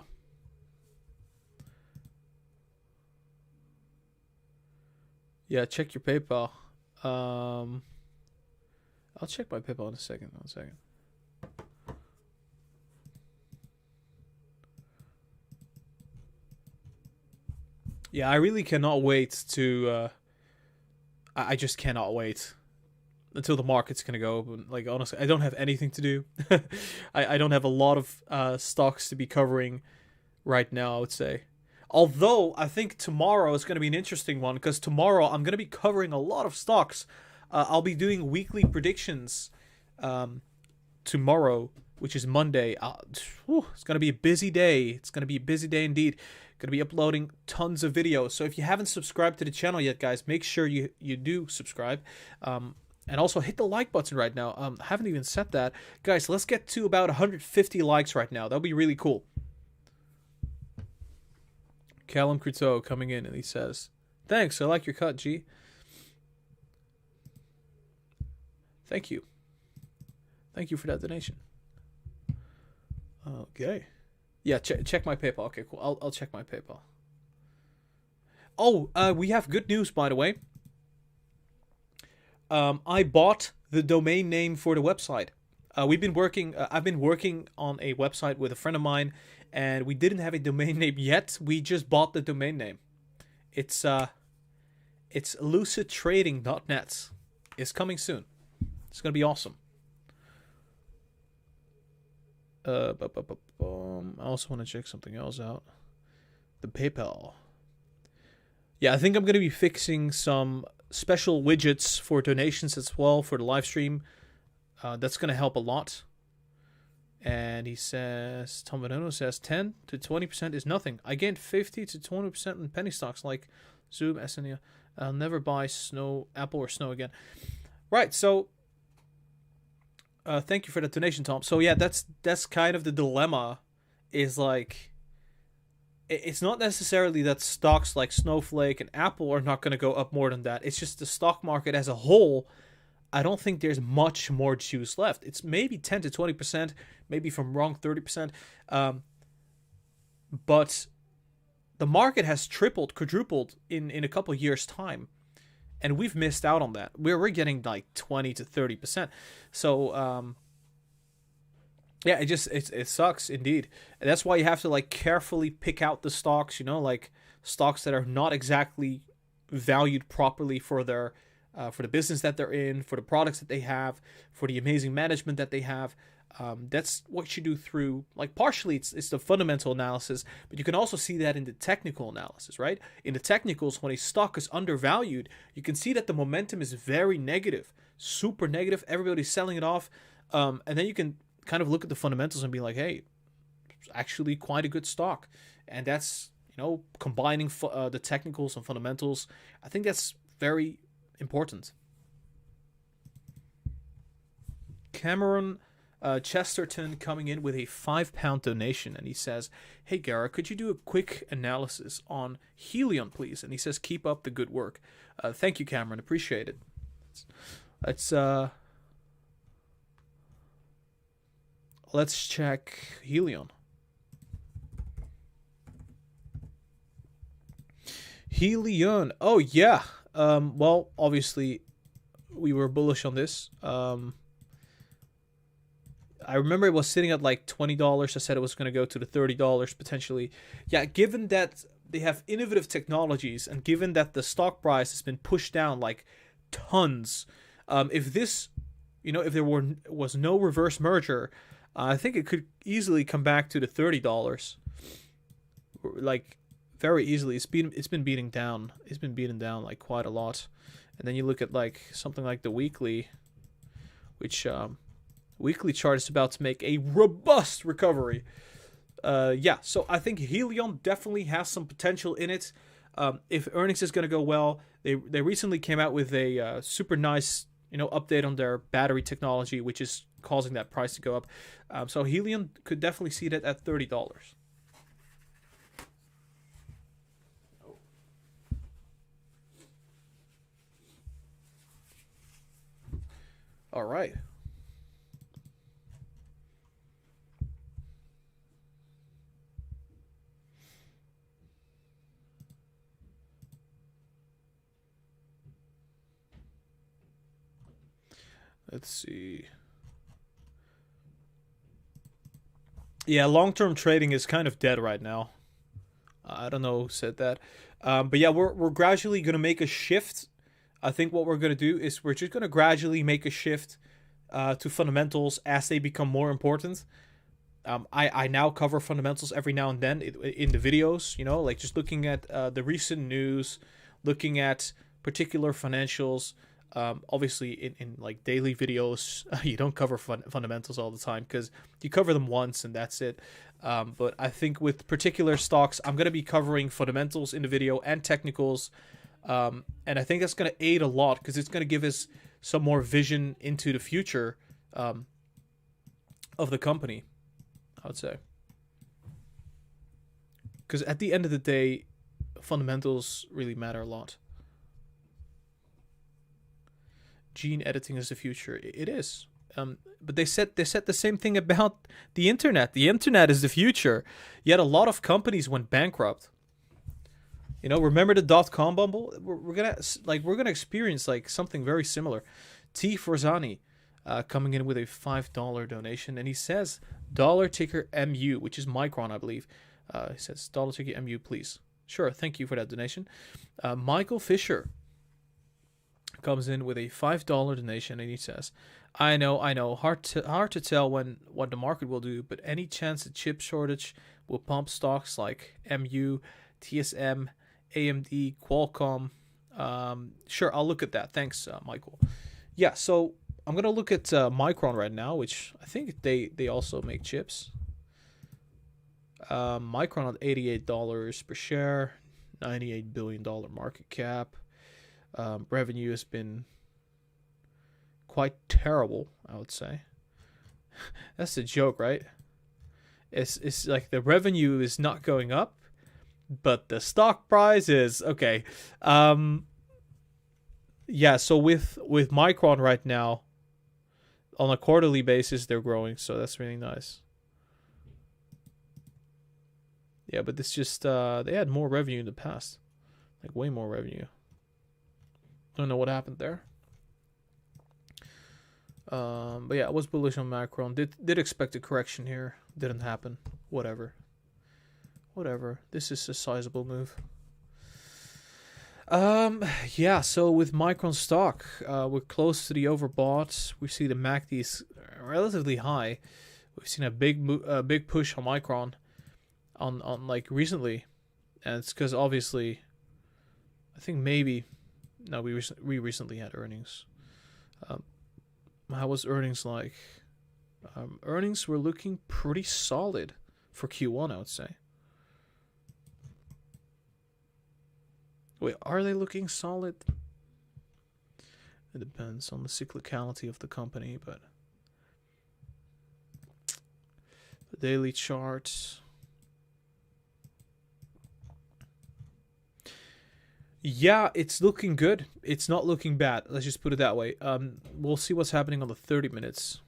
Yeah, check your PayPal. I'll check my PayPal in a second. 1 second. Yeah, I really cannot wait to... I just cannot wait until the market's going to go open. Like, honestly, I don't have anything to do. I don't have a lot of stocks to be covering right now, I would say. Although, I think tomorrow is going to be an interesting one, because tomorrow I'm going to be covering a lot of stocks. I'll be doing weekly predictions tomorrow, which is Monday. It's going to be a busy day. It's going to be a busy day indeed. Going to be uploading tons of videos. So if you haven't subscribed to the channel yet, guys, make sure you do subscribe. And also hit the like button right now. I haven't even said that. Guys, let's get to about 150 likes right now. That'll be really cool. Callum Cruteau coming in, and he says, "Thanks, I like your cut, G." Thank you. Thank you for that donation. Okay. Yeah, check my PayPal. Okay, cool. I'll check my PayPal. Oh, we have good news, by the way. I bought the domain name for the website. I've been working on a website with a friend of mine, and we didn't have a domain name yet. We just bought the domain name. It's lucidtrading.net. It's coming soon. It's gonna be awesome. I also want to check something else out. The PayPal. Yeah, I think I'm gonna be fixing some special widgets for donations as well for the live stream. That's gonna help a lot. And he says, Tom Bionano says 10 to 20% is nothing. I gained 50 to 20% in penny stocks like Zoom, SNL. I'll never buy Apple or Snow again. Right, so thank you for the donation, Tom. So yeah, that's kind of the dilemma, is like, it's not necessarily that stocks like Snowflake and Apple are not going to go up more than that. It's just the stock market as a whole. I don't think there's much more juice left. It's maybe 10 to 20%, maybe if I'm wrong, 30%. But the market has tripled, quadrupled in a couple years' time. And we've missed out on that. We're getting like 20 to 30%. So, yeah, it sucks indeed. And that's why you have to like carefully pick out the stocks, like stocks that are not exactly valued properly for their for the business that they're in, for the products that they have, for the amazing management that they have. That's what you do through, like, partially it's the fundamental analysis, but you can also see that in the technical analysis, right? In the technicals, when a stock is undervalued, you can see that the momentum is very negative, super negative. Everybody's selling it off. And then you can kind of look at the fundamentals and be like, hey, it's actually quite a good stock. And that's, combining the technicals and fundamentals. I think that's very important. Cameron Chesterton coming in with a £5 donation, and he says, hey Gara, could you do a quick analysis on HYLN, please? And he says, keep up the good work. Thank you, Cameron, appreciate it. Let's check HYLN. HYLN, oh yeah. Well, obviously we were bullish on this. I remember it was sitting at like $20. I said it was going to go to the $30 potentially. Yeah, given that they have innovative technologies and given that the stock price has been pushed down like tons, if this, if there was no reverse merger, I think it could easily come back to the $30, like very easily. It's been beating down. It's been beaten down like quite a lot. And then you look at like something like the weekly, which weekly chart is about to make a robust recovery. Yeah, so I think HYLN definitely has some potential in it. If earnings is going to go well, they recently came out with a super nice update on their battery technology, which is causing that price to go up. So HYLN could definitely see that at $30. All right. Let's see. Yeah, long-term trading is kind of dead right now. I don't know who said that. But yeah, we're gradually going to make a shift. I think what we're going to do is we're just going to gradually make a shift to fundamentals as they become more important. I now cover fundamentals every now and then in the videos, like just looking at the recent news, looking at particular financials. Obviously, in like daily videos, you don't cover fundamentals all the time because you cover them once and that's it. But I think with particular stocks, I'm going to be covering fundamentals in the video and technicals. And I think that's going to aid a lot because it's going to give us some more vision into the future of the company, I would say. Because at the end of the day, fundamentals really matter a lot. Gene editing is the future. It is. But they said the same thing about the internet. The internet is the future. Yet a lot of companies went bankrupt. Remember the .com bubble? We're gonna experience like something very similar. T Forzani coming in with a $5 donation, and he says dollar ticker MU, which is Micron, I believe. He says dollar ticker MU, please. Sure, thank you for that donation. Michael Fisher comes in with a $5 donation, and he says, I know, hard to tell what the market will do, but any chance the chip shortage will pump stocks like MU, TSM, AMD, Qualcomm? Sure, I'll look at that. Thanks, Michael. Yeah, so I'm going to look at Micron right now, which I think they also make chips. Micron at $88 per share, $98 billion market cap. Revenue has been quite terrible, I would say. That's the joke, right? It's like the revenue is not going up, but the stock price is okay. Yeah, so with Micron right now, on a quarterly basis, they're growing, so that's really nice. Yeah, but it's just they had more revenue in the past, like way more revenue. Don't know what happened there. But yeah, I was bullish on Macron. Did expect a correction here. Didn't happen. Whatever. This is a sizable move. Yeah, so with Micron stock, we're close to the overbought. We see the MACD is relatively high. We've seen a big push on Micron on like recently, and it's because obviously, I think maybe, no, we recently had earnings. How was earnings like? Earnings were looking pretty solid for Q1, I would say. Wait, are they looking solid? It depends on the cyclicality of the company, but the daily charts. Yeah, it's looking good. It's not looking bad. Let's just put it that way. We'll see what's happening on the 30 minutes.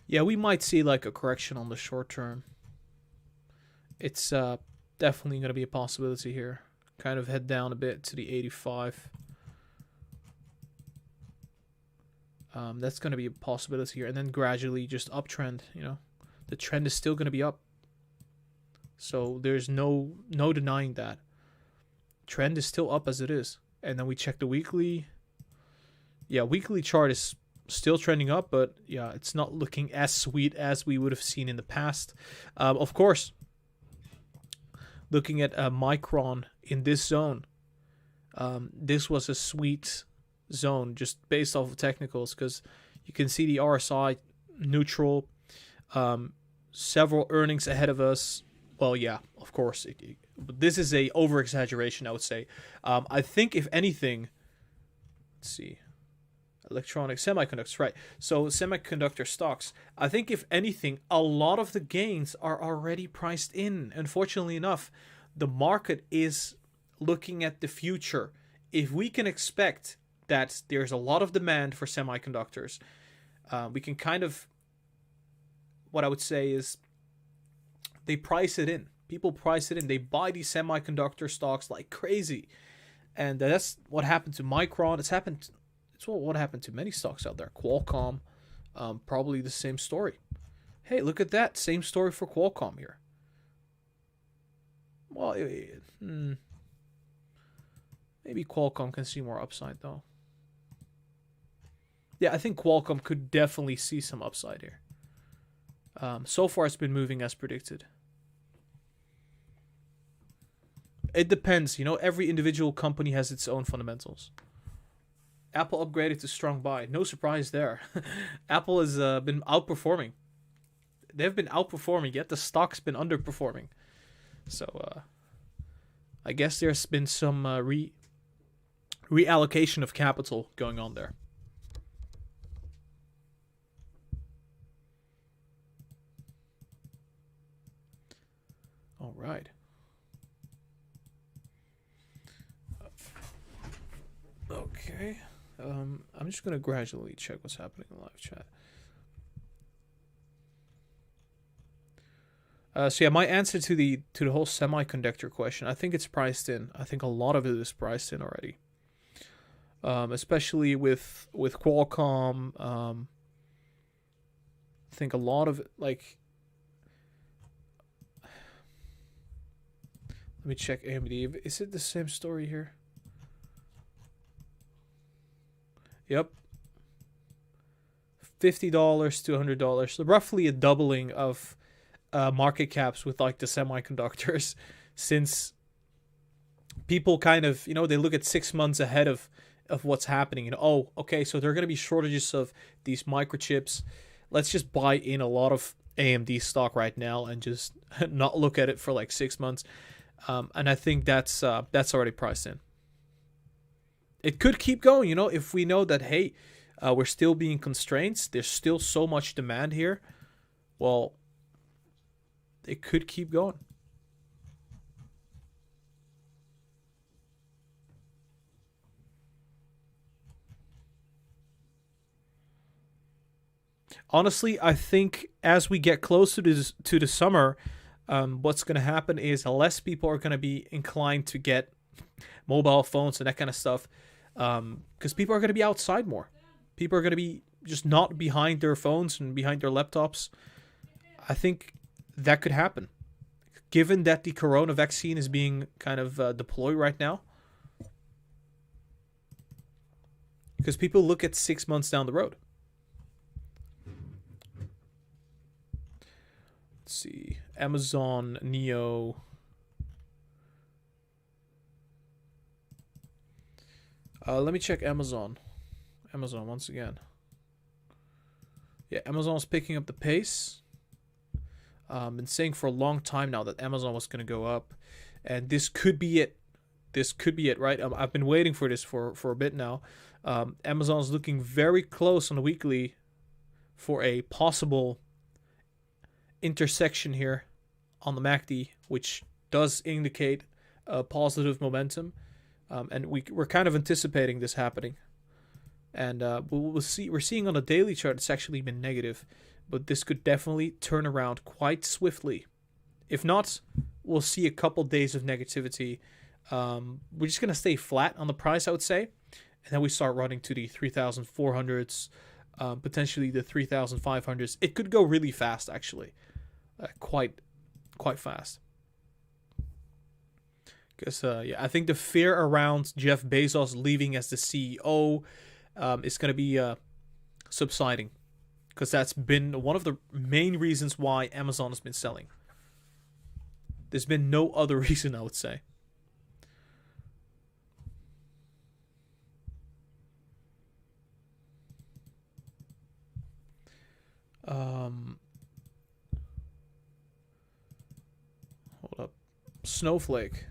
Yeah, we might see like a correction on the short term. It's definitely going to be a possibility here. Kind of head down a bit to the 85. That's going to be a possibility here. And then gradually just uptrend, you know. The trend is still going to be up. So there's no denying that. Trend is still up as it is. And then we check the weekly. Yeah, weekly chart is still trending up, but yeah, it's not looking as sweet as we would have seen in the past. Of course, looking at Micron in this zone, this was a sweet zone just based off of technicals, because you can see the RSI neutral, several earnings ahead of us. Well, yeah, of course. But this is a over-exaggeration, I would say. I think, if anything, let's see. Electronic semiconductors, right. So semiconductor stocks, I think, if anything, a lot of the gains are already priced in. Unfortunately enough, the market is looking at the future. If we can expect that there's a lot of demand for semiconductors, we can kind of, what I would say is, they price it in. People price it in. They buy these semiconductor stocks like crazy. And that's what happened to Micron. It's what happened to many stocks out there. Qualcomm, probably the same story. Hey, look at that. Same story for Qualcomm here. Well, maybe Qualcomm can see more upside, though. Yeah, I think Qualcomm could definitely see some upside here. So far, it's been moving as predicted. It depends. You know, every individual company has its own fundamentals. Apple upgraded to strong buy. No surprise there. Apple has been outperforming. They've been outperforming, yet the stock's been underperforming. So, I guess there's been some reallocation of capital going on there. All right. Okay. I'm just going to gradually check what's happening in live chat. So yeah, my answer to the whole semiconductor question, I think it's priced in. I think a lot of it is priced in already. Especially with Qualcomm. I think a lot of it, like, let me check AMD. Is it the same story here? Yep. $50 to $100. So roughly a doubling of market caps with like the semiconductors, since people kind of, you know, they look at 6 months ahead of what's happening. You know, oh, okay, so there are going to be shortages of these microchips. Let's just buy in a lot of AMD stock right now and just not look at it for like 6 months. And I think that's already priced in. It could keep going, you know, if we know that, hey, we're still being constrained. There's still so much demand here. Well, it could keep going. Honestly, I think as we get closer to the summer, what's going to happen is less people are going to be inclined to get mobile phones and that kind of stuff, because people are going to be outside more. People are going to be just not behind their phones and behind their laptops. I think that could happen, given that the corona vaccine is being kind of deployed right now. Because people look at 6 months down the road. Let's see. Amazon, Neo. Let me check Amazon. Amazon once again. Yeah, Amazon's picking up the pace. Been saying for a long time now that Amazon was going to go up, and this could be it. This could be it, right? I've been waiting for this for a bit now. Amazon's looking very close on the weekly for a possible intersection here on the MACD, which does indicate positive momentum, and we're kind of anticipating this happening. And we'll see. We're seeing on the daily chart it's actually been negative, but this could definitely turn around quite swiftly. If not, we'll see a couple days of negativity. We're just gonna stay flat on the price, I would say, and then we start running to the 3,400s, potentially the 3,500s. It could go really fast, actually, quite fast. Because yeah, I think the fear around Jeff Bezos leaving as the CEO is going to be subsiding, because that's been one of the main reasons why Amazon has been selling. There's been no other reason, I would say. Hold up. Snowflake.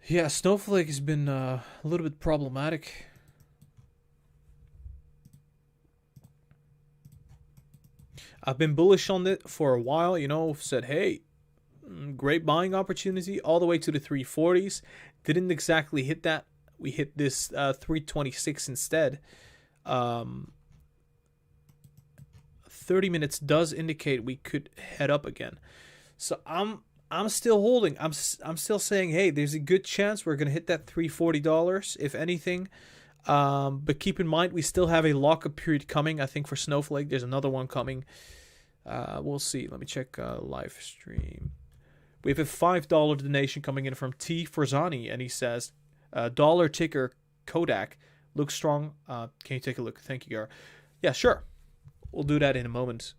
Yeah, Snowflake has been a little bit problematic. I've been bullish on it for a while, you know, said, hey, great buying opportunity all the way to the 340s. Didn't exactly hit that. We hit this 326 instead. 30 minutes does indicate we could head up again. So I'm still holding. I'm still saying, hey, there's a good chance we're going to hit that $340, if anything. But keep in mind, we still have a lockup period coming, I think, for Snowflake. There's another one coming. We'll see. Let me check live stream. We have a $5 donation coming in from T. Forzani, and he says, dollar ticker KODK looks strong. Can you take a look? Thank you, Gar. Yeah, sure. We'll do that in a moment.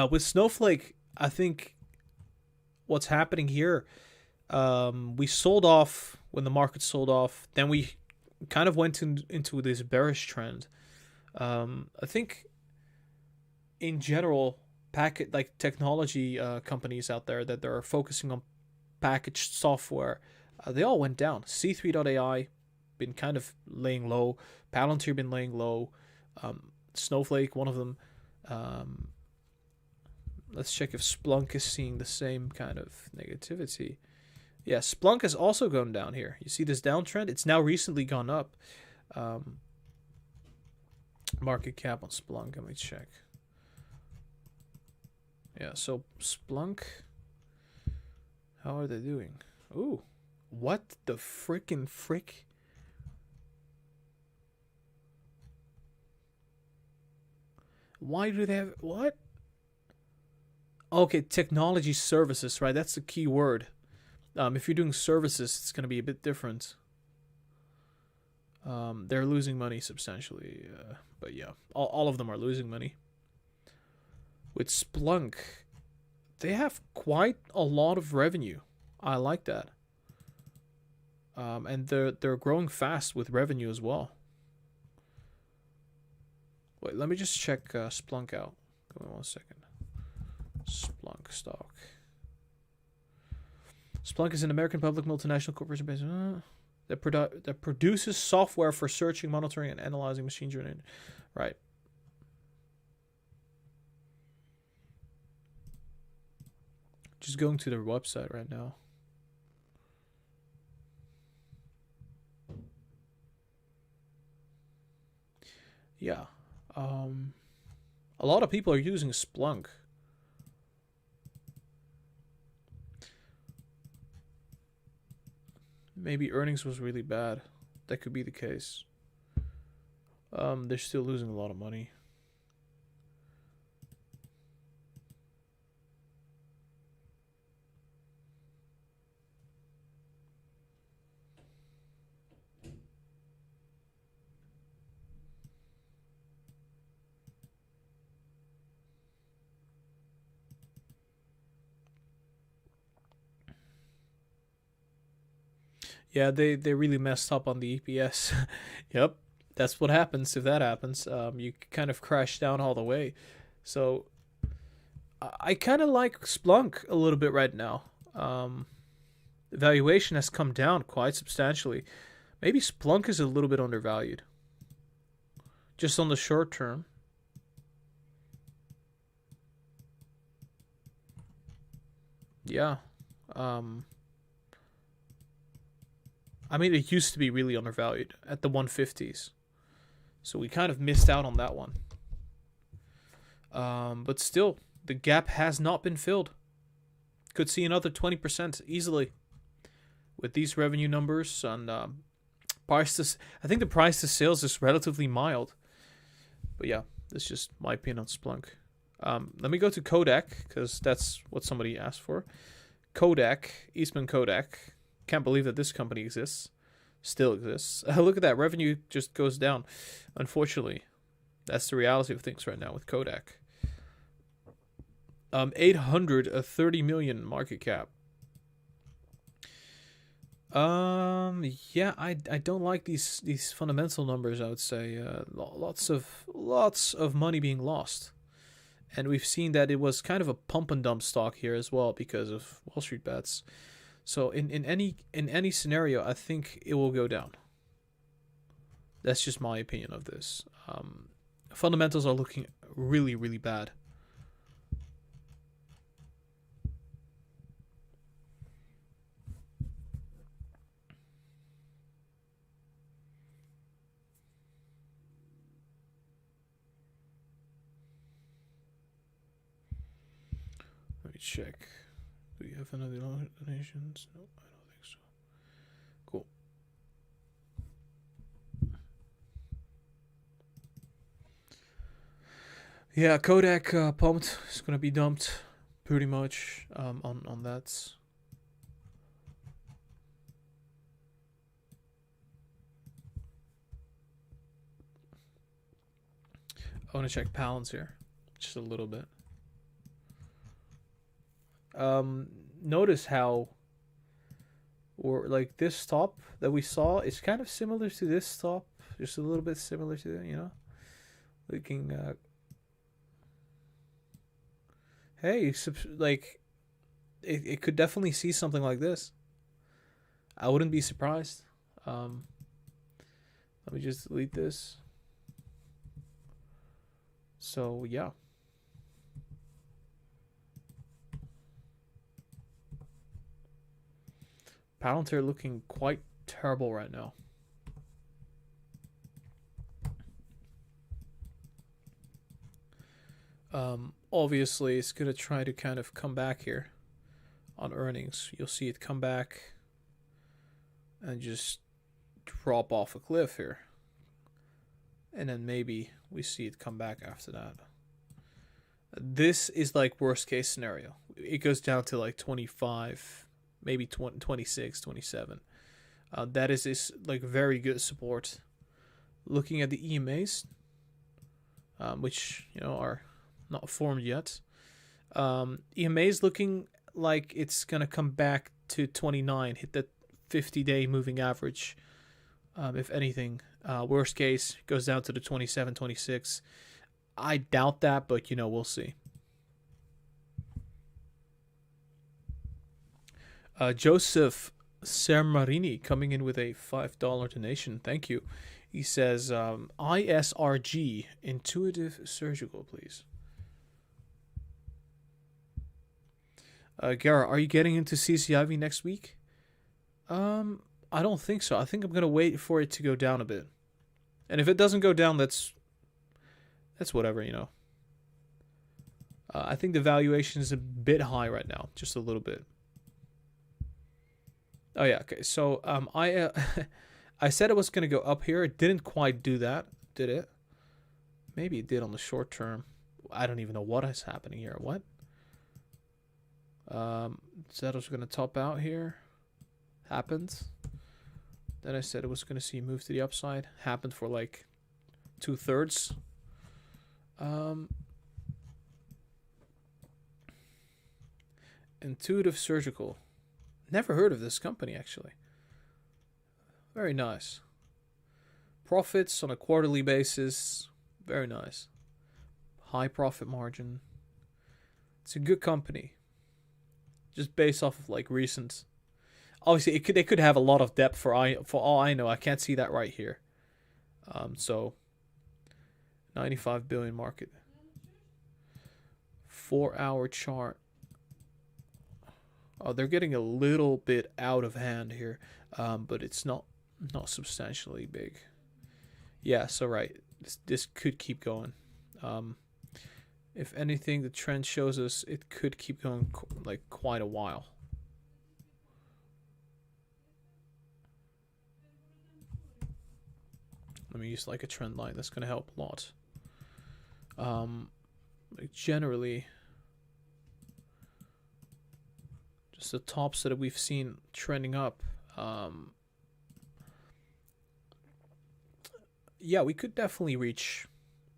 With Snowflake, I think what's happening here, we sold off when the market sold off. Then we kind of went into this bearish trend. I think in general, like technology companies out there that are focusing on packaged software, they all went down. C3.ai been kind of laying low. Palantir been laying low. Snowflake, one of them. Let's check if Splunk is seeing the same kind of negativity. Yeah, Splunk has also gone down here. You see this downtrend? It's now recently gone up. Market cap on Splunk, let me check. Yeah, so Splunk, how are they doing? Ooh, what the frickin' frick? Why do they have, what? Okay, technology services, right? That's the key word. If you're doing services, it's going to be a bit different. They're losing money substantially. But yeah, all of them are losing money. With Splunk, they have quite a lot of revenue. I like that. And they're growing fast with revenue as well. Wait, let me just check Splunk out. Give me 1 second. Splunk stock. Splunk is an American public multinational corporation based that produces software for searching, monitoring, and analyzing machine learning. Right. Just going to their website right now. Yeah. A lot of people are using Splunk. Maybe earnings was really bad. That could be the case. They're still losing a lot of money. Yeah, they really messed up on the EPS. Yep, that's what happens if that happens. You kind of crash down all the way. So I kind of like Splunk a little bit right now. The valuation has come down quite substantially. Maybe Splunk is a little bit undervalued. Just on the short term. Yeah. I mean, it used to be really undervalued at the 150s. So we kind of missed out on that one. But still, the gap has not been filled. Could see another 20% easily with these revenue numbers. And price to, I think the price to sales is relatively mild. But yeah, that's just my opinion on Splunk. Let me go to KODK, because that's what somebody asked for. KODK, Eastman KODK. Can't believe that this company exists. Still exists. Look at that. Revenue just goes down. Unfortunately, that's the reality of things right now with KODK. 830 million market cap. Yeah, I don't like these fundamental numbers. I would say lots of money being lost, and we've seen that it was kind of a pump and dump stock here as well because of Wall Street bets. So in any scenario, I think it will go down. That's just my opinion of this. Fundamentals are looking really, really bad. Let me check. Do you have any donations? No, I don't think so. Cool. Yeah, KODK pumped. It's gonna be dumped, pretty much. On that. I want to check Palantir just a little bit. Notice how, or like this top that we saw is kind of similar to this top, just a little bit similar to it, you know. Looking hey, like it could definitely see something like this. I wouldn't be surprised. Let me just delete this. So yeah. Palantir looking quite terrible right now. Obviously, it's going to try to kind of come back here on earnings. You'll see it come back and just drop off a cliff here. And then maybe we see it come back after that. This is like worst case scenario. It goes down to like 25, maybe 26, 27. That is like very good support. Looking at the EMAs, which, you know, are not formed yet. EMA is looking like it's going to come back to 29, hit the 50-day moving average. If anything, worst case, goes down to the 27, 26. I doubt that, but, you know, we'll see. Joseph Sermarini coming in with a $5 donation. Thank you. He says, ISRG, Intuitive Surgical, please. Gara, are you getting into CCIV next week? I don't think so. I think I'm gonna wait for it to go down a bit. And if it doesn't go down, that's whatever, you know. I think the valuation is a bit high right now, just a little bit. Oh yeah, okay. So I said it was gonna go up here. It didn't quite do that, did it? Maybe it did on the short term. I don't even know what is happening here. What? Said it was gonna top out here. Happened. Then I said it was gonna see a move to the upside. Happened for like 2/3. Intuitive Surgical. Never heard of this company actually. Very nice. Profits on a quarterly basis. Very nice. High profit margin. It's a good company. Just based off of like recent. Obviously, they could have a lot of depth for all I know. I can't see that right here. So 95 billion market. 4-hour chart. Oh, they're getting a little bit out of hand here, but it's not substantially big. Yeah, so right, this could keep going. If anything, the trend shows us it could keep going like quite a while. Let me use like a trend line. That's gonna help a lot. Like generally, just the tops that we've seen trending up. Yeah, we could definitely reach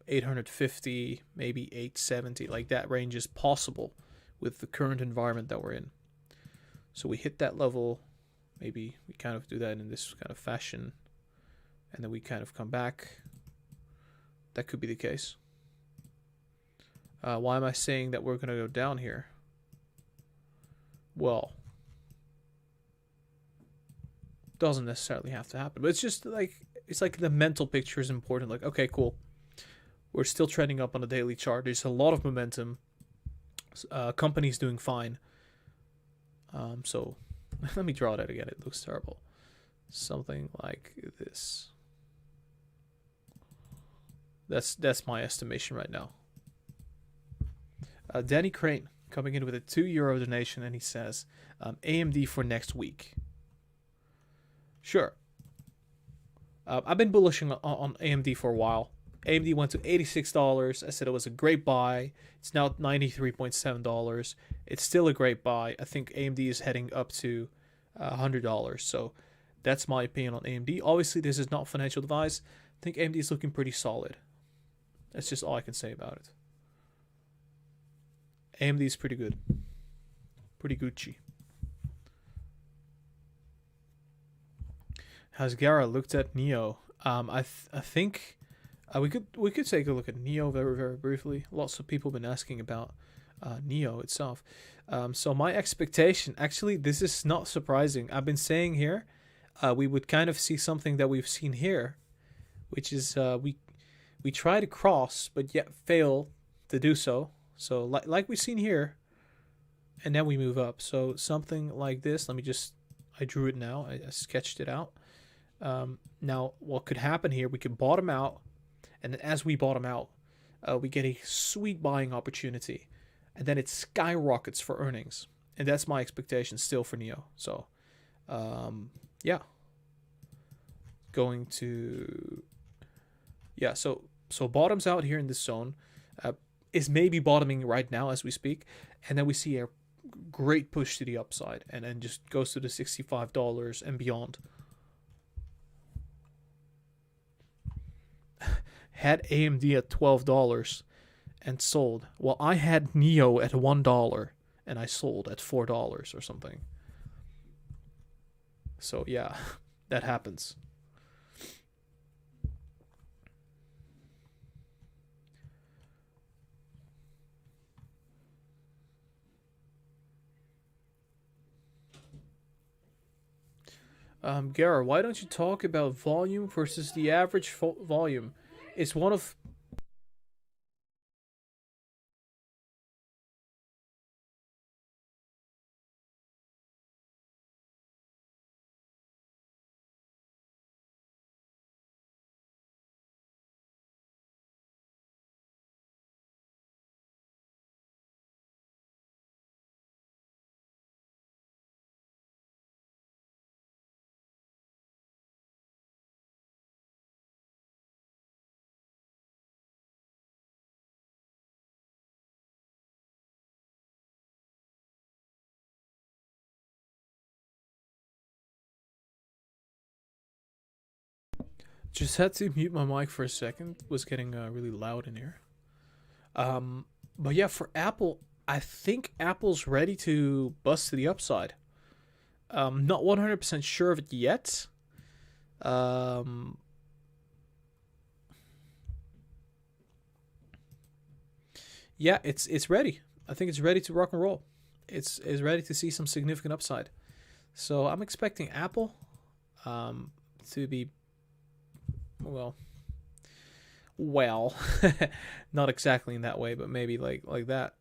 850, maybe 870. Like that range is possible with the current environment that we're in. So we hit that level. Maybe we kind of do that in this kind of fashion. And then we kind of come back. That could be the case. Why am I saying that we're going to go down here? Well, doesn't necessarily have to happen. But it's just like, it's like the mental picture is important. Like, okay, cool. We're still trending up on the daily chart. There's a lot of momentum. Company's doing fine. So let me draw that again. It looks terrible. Something like this. That's my estimation right now. Danny Crane coming in with a €2 donation, and he says, AMD for next week. Sure. I've been bullish on AMD for a while. AMD went to $86. I said it was a great buy. It's now $93.7. It's still a great buy. I think AMD is heading up to $100. So that's my opinion on AMD. Obviously, this is not financial advice. I think AMD is looking pretty solid. That's just all I can say about it. AMD is pretty good. Pretty Gucci. Has Gara looked at Neo? I think we could take a look at Neo very briefly. Lots of people have been asking about Neo itself. So my expectation, actually, this is not surprising. I've been saying here, we would kind of see something that we've seen here, which is we try to cross but yet fail to do so. So like we've seen here, and then we move up. So something like this. Let me just, I drew it now. I sketched it out. Now what could happen here, we could bottom out, and then as we bottom out, we get a sweet buying opportunity, and then it skyrockets for earnings. And that's my expectation still for Neo. So yeah, going to, yeah, so bottoms out here in this zone, is maybe bottoming right now as we speak, and then we see a great push to the upside, and then just goes to the $65 and beyond. Had AMD at $12 and sold. Well, I had Neo at $1 and I sold at $4 or something. So yeah, that happens. Gara, why don't you talk about volume versus the average volume? It's one of Just had to mute my mic for a second. It was getting really loud in here. But yeah, for Apple, I think Apple's ready to bust to the upside. Not 100% sure of it yet. Yeah, it's ready. I think it's ready to rock and roll. It's ready to see some significant upside. So I'm expecting Apple to be well, not exactly in that way, but maybe like that.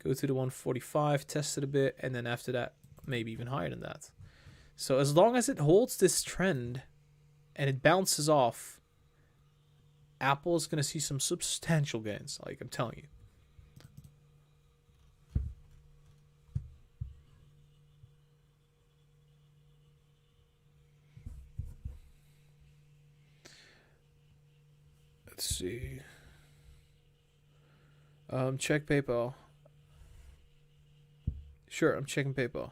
Go to the 145, test it a bit, and then after that, maybe even higher than that. So as long as it holds this trend and it bounces off, Apple is going to see some substantial gains, like I'm telling you. Let's see. Check PayPal. Sure, I'm checking PayPal.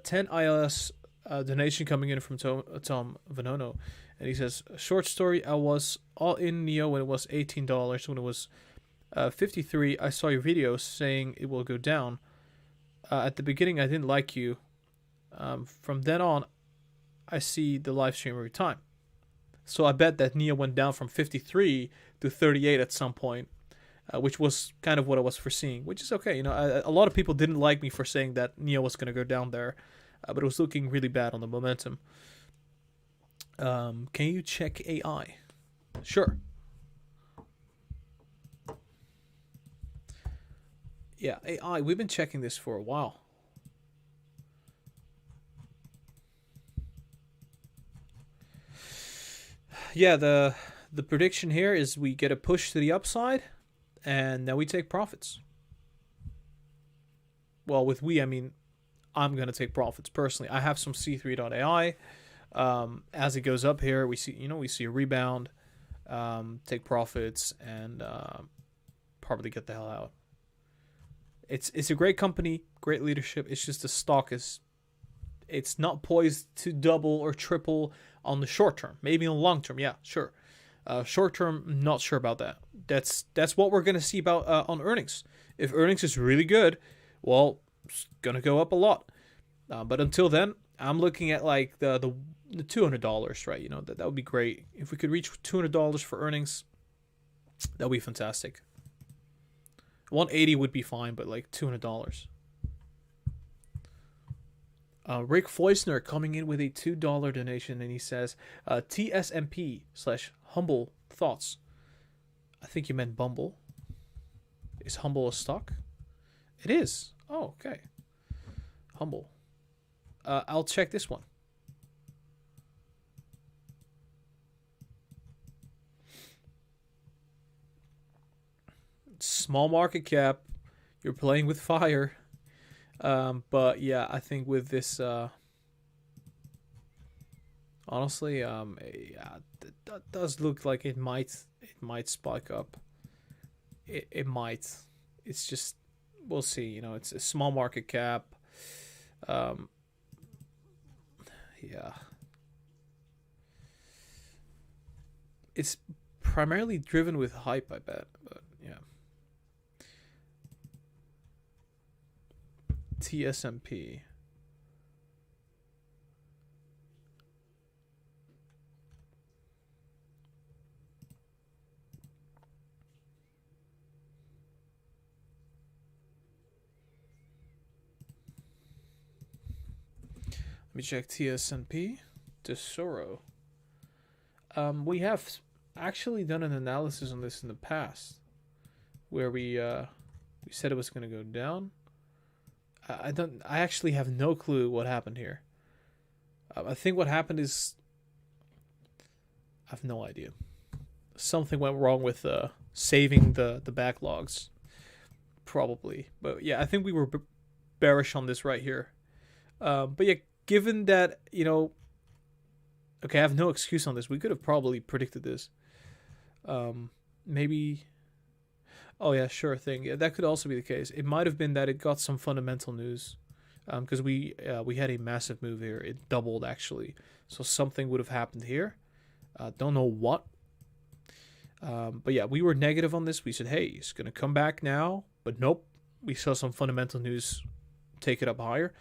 10 ILS donation coming in from Tom Vanono. And he says, short story, I was all in Neo when it was $18. When it was 53, I saw your video saying it will go down. At the beginning, I didn't like you. From then on, I see the live stream every time. So I bet that Neo went down from 53 to 38 at some point, which was kind of what I was foreseeing, which is okay. You know, a lot of people didn't like me for saying that Neo was going to go down there, but it was looking really bad on the momentum. Can you check AI? Sure. Yeah, AI, we've been checking this for a while. Yeah, the prediction here is we get a push to the upside, and then we take profits. Well, with we, I mean, I'm going to take profits personally. I have some C3.ai. As it goes up here, we see a rebound, take profits, and probably get the hell out. It's a great company, great leadership. It's just the stock it's not poised to double or triple on the short term. Maybe on the long term, yeah, sure. Short term, not sure about that. That's what we're gonna see about on earnings. If earnings is really good, well, it's gonna go up a lot. But until then, I'm looking at like the $200, right? You know, that would be great. If we could reach $200 for earnings, that would be fantastic. 180 would be fine, but like $200. Rick Feusner coming in with a $2 donation, and he says, TSNP / humble thoughts. I think you meant Bumble. Is Humble a stock? It is. Oh, okay. Humble. I'll check this one. Small market cap. You're playing with fire. But yeah, I think with this, honestly, yeah, that does look like it might spike up. It might. It's just, we'll see. You know, it's a small market cap. Yeah. It's primarily driven with hype, I bet. But yeah. TSNP. Let me check TSNP. Tesoro. We have actually done an analysis on this in the past, where we said it was going to go down. I actually have no clue what happened here. I think what happened is, I have no idea. Something went wrong with saving the backlogs, probably. But yeah, I think we were bearish on this right here. But yeah, given that, you know, okay, I have no excuse on this. We could have probably predicted this. Maybe. Oh yeah, sure thing. Yeah, that could also be the case. It might have been that it got some fundamental news, because we had a massive move here. It doubled actually, so something would have happened here. Don't know what. But yeah, we were negative on this. We said, hey, it's going to come back now. But nope. We saw some fundamental news take it up higher,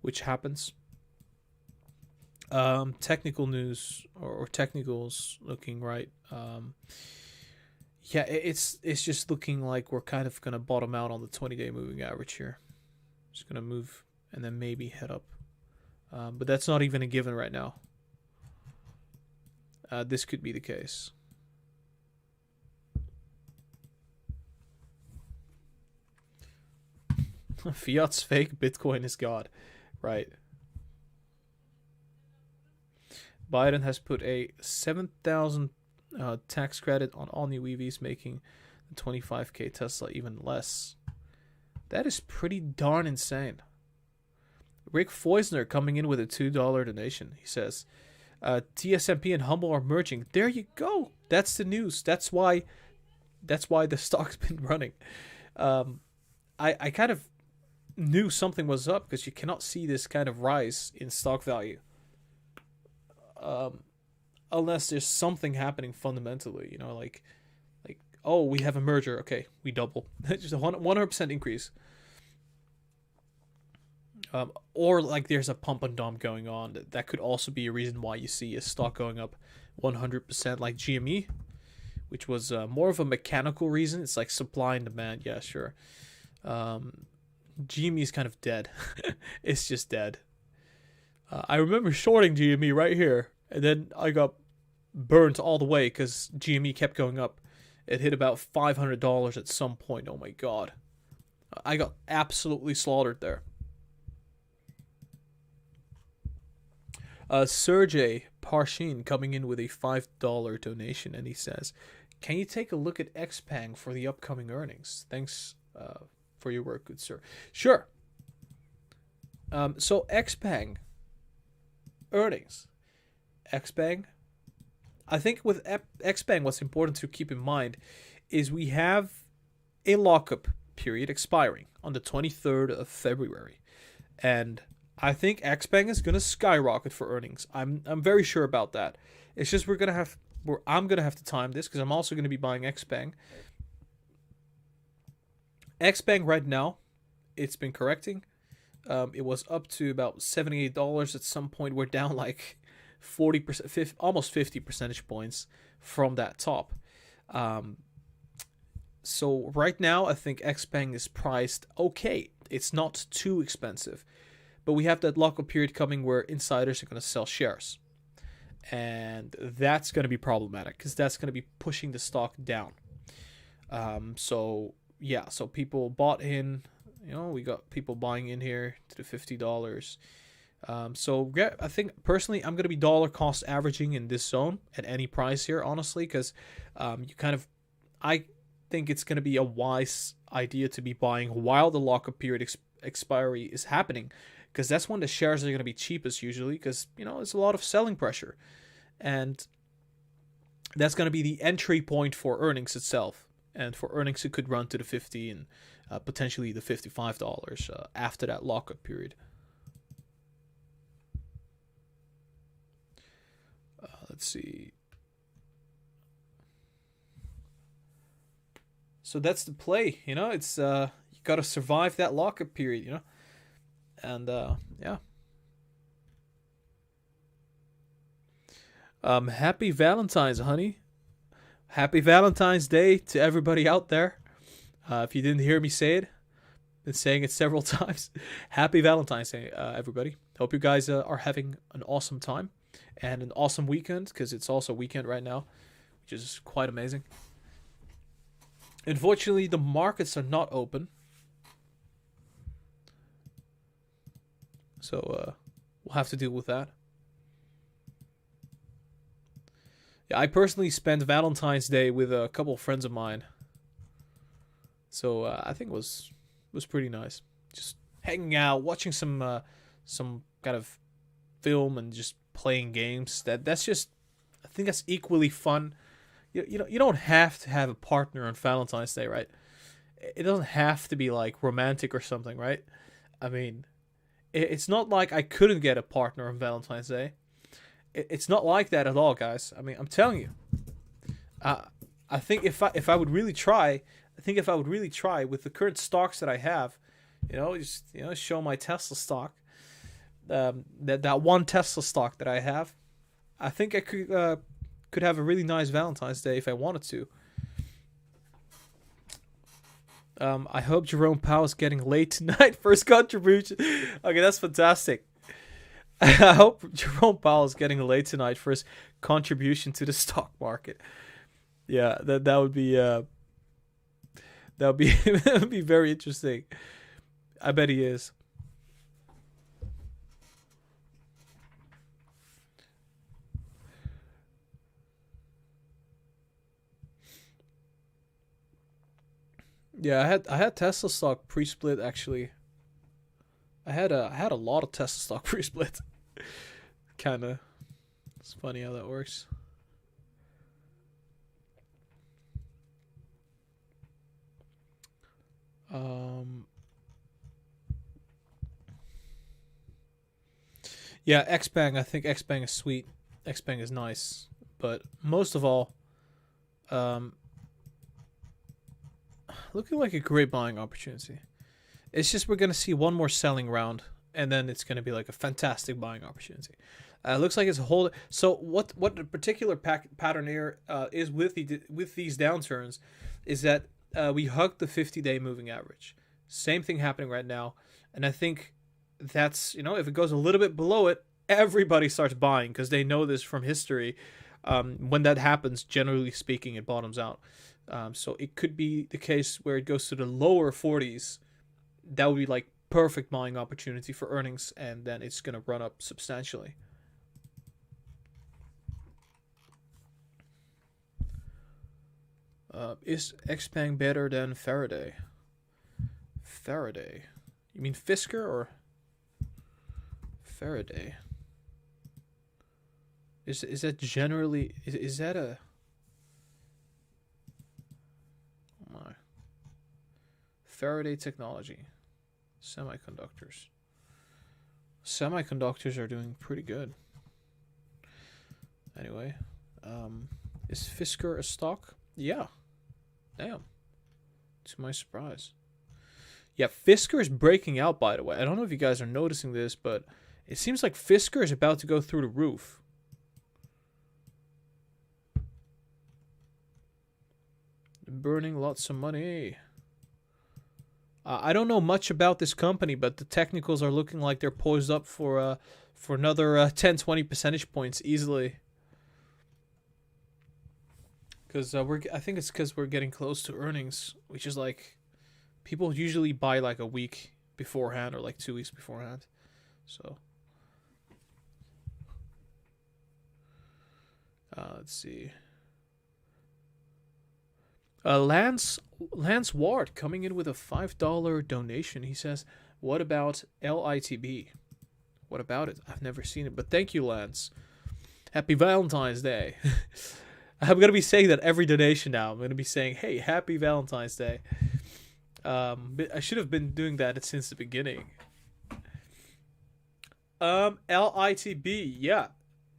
which happens. Technical news or technicals looking right. Yeah, it's just looking like we're kind of going to bottom out on the 20-day moving average here. Just going to move and then maybe head up. But that's not even a given right now. This could be the case. Fiat's fake, Bitcoin is God. Right. Biden has put a 7,000 tax credit on all new EVs, making the 25K Tesla even less. That is pretty darn insane. Rick Foisner coming in with a $2 donation. He says, TSNP and HUML are merging. There you go. That's the news. That's why the stock's been running. I kind of knew something was up because you cannot see this kind of rise in stock value unless there's something happening fundamentally, you know, like oh, we have a merger, okay, we double. Just a 100% increase. Or like there's a pump and dump going on. That could also be a reason why you see a stock going up 100%, like GME, which was more of a mechanical reason. It's like supply and demand. Yeah, sure. GME is kind of dead. It's just dead. I remember shorting GME right here, and then I got burnt all the way because GME kept going up. It hit about $500 at some point. Oh my god. I got absolutely slaughtered there. Sergey Parshin coming in with a $5 donation, and he says, can you take a look at XPeng for the upcoming earnings? Thanks for your work, good sir. Sure. So XPeng earnings. XPeng, I think with XPeng, what's important to keep in mind is we have a lockup period expiring on the 23rd of February, and I think XPeng is going to skyrocket for earnings. I'm very sure about that. It's just I'm going to have to time this because I'm also going to be buying XPeng. XPeng right now, it's been correcting. It was up to about $78 at some point. We're down like 40%, almost 50 percentage points from that top. So right now, I think XPeng is priced okay. It's not too expensive. But we have that lockup period coming where insiders are going to sell shares. And that's going to be problematic because that's going to be pushing the stock down. So people bought in. You know, we got people buying in here to the $50. So yeah, I think personally I'm going to be dollar cost averaging in this zone at any price here, honestly, because I think it's going to be a wise idea to be buying while the lockup period expiry is happening, because that's when the shares are going to be cheapest usually, because you know there's a lot of selling pressure, and that's going to be the entry point for earnings itself. And for earnings, it could run to the 50 and potentially the $55 after that lockup period. Let's see. So that's the play, you know. It's you got to survive that lockup period, you know. And yeah. Happy Valentine's, honey. Happy Valentine's Day to everybody out there. If you didn't hear me say it, been saying it several times. Happy Valentine's Day, everybody. Hope you guys are having an awesome time and an awesome weekend, because it's also weekend right now, which is quite amazing. Unfortunately, the markets are not open, so we'll have to deal with that. Yeah, I personally spent Valentine's Day with a couple of friends of mine, so I think it was pretty nice. Just hanging out, watching some kind of film, and just playing games. That's just, I think that's equally fun. You don't have to have a partner on Valentine's Day, right? It doesn't have to be like romantic or something, right? I mean, it's not like I couldn't get a partner on Valentine's Day. It's not like that at all, guys. I mean, I'm telling you. I think if I would really try, with the current stocks that I have, just show my Tesla stock, that one Tesla stock that I have, I think I could have a really nice Valentine's Day if I wanted to. I hope Jerome Powell's getting late tonight. First contribution. Okay, that's fantastic. I hope Jerome Powell's getting late tonight for his contribution to the stock market. Yeah, that would be that would be very interesting. I bet he is. Yeah, I had Tesla stock pre-split actually. I had a lot of Tesla stock pre-split. Kinda. It's funny how that works. Yeah, XPeng. I think XPeng is sweet. XPeng is nice, but most of all, looking like a great buying opportunity. It's just we're gonna see one more selling round, and then it's gonna be like a fantastic buying opportunity. Looks like it's a whole. So what the particular pattern here is with these downturns is that we hugged the 50-day moving average. Same thing happening right now, and I think that's if it goes a little bit below it, everybody starts buying because they know this from history. When that happens, generally speaking, it bottoms out. So it could be the case where it goes to the lower 40s. That would be like perfect buying opportunity for earnings, and then it's gonna run up substantially. Is XPeng better than Faraday? Faraday? You mean Fisker or Faraday? Is that generally is that a? Oh my. Faraday technology, semiconductors. Semiconductors are doing pretty good. Anyway, is Fisker a stock? Yeah. Damn. To my surprise. Yeah, Fisker is breaking out, by the way. I don't know if you guys are noticing this, but it seems like Fisker is about to go through the roof. Burning lots of money. I don't know much about this company, but the technicals are looking like they're poised up for another 10-20 percentage points easily. Because I think it's because we're getting close to earnings, which is like people usually buy like a week beforehand or like 2 weeks beforehand. So let's see. Lance Ward coming in with a $5 donation. He says, "What about LITB? What about it? I've never seen it, but thank you, Lance. Happy Valentine's Day." I'm gonna be saying that every donation now. I'm gonna be saying, "Hey, Happy Valentine's Day." But I should have been doing that since the beginning. LITB, yeah,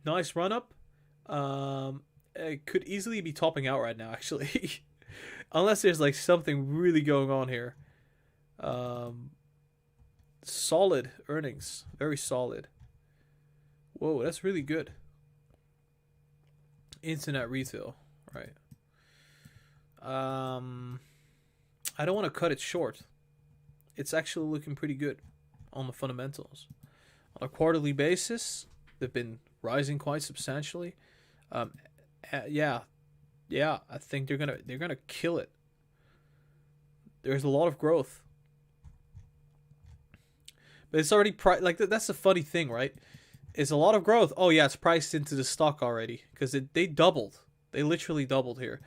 nice run up. It could easily be topping out right now, actually. Unless there's like something really going on here. Solid earnings. Very solid. Whoa, that's really good. Internet retail. Right. I don't want to cut it short. It's actually looking pretty good on the fundamentals. On a quarterly basis, they've been rising quite substantially. Yeah, I think they're gonna kill it. There's a lot of growth, but it's already like that's the funny thing, right? It's a lot of growth. Oh yeah, it's priced into the stock already because they doubled. They literally doubled here.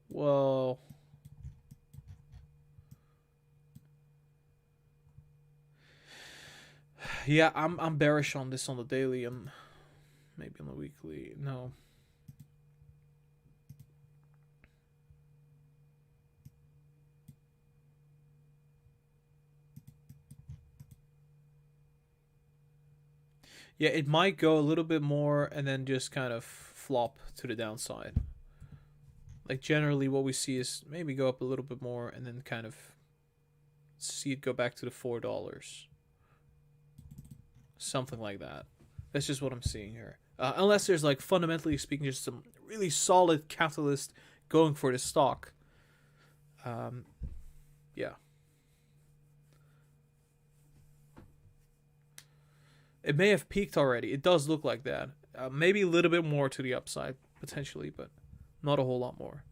Well, yeah, I'm bearish on this on the daily. Maybe on the weekly. No. Yeah, it might go a little bit more and then just kind of flop to the downside. Like generally what we see is maybe go up a little bit more and then kind of see it go back to the $4. Something like that. That's just what I'm seeing here. Unless there's like fundamentally speaking just some really solid catalyst going for the stock. Yeah. It may have peaked already. It does look like that. Maybe a little bit more to the upside, potentially, but not a whole lot more.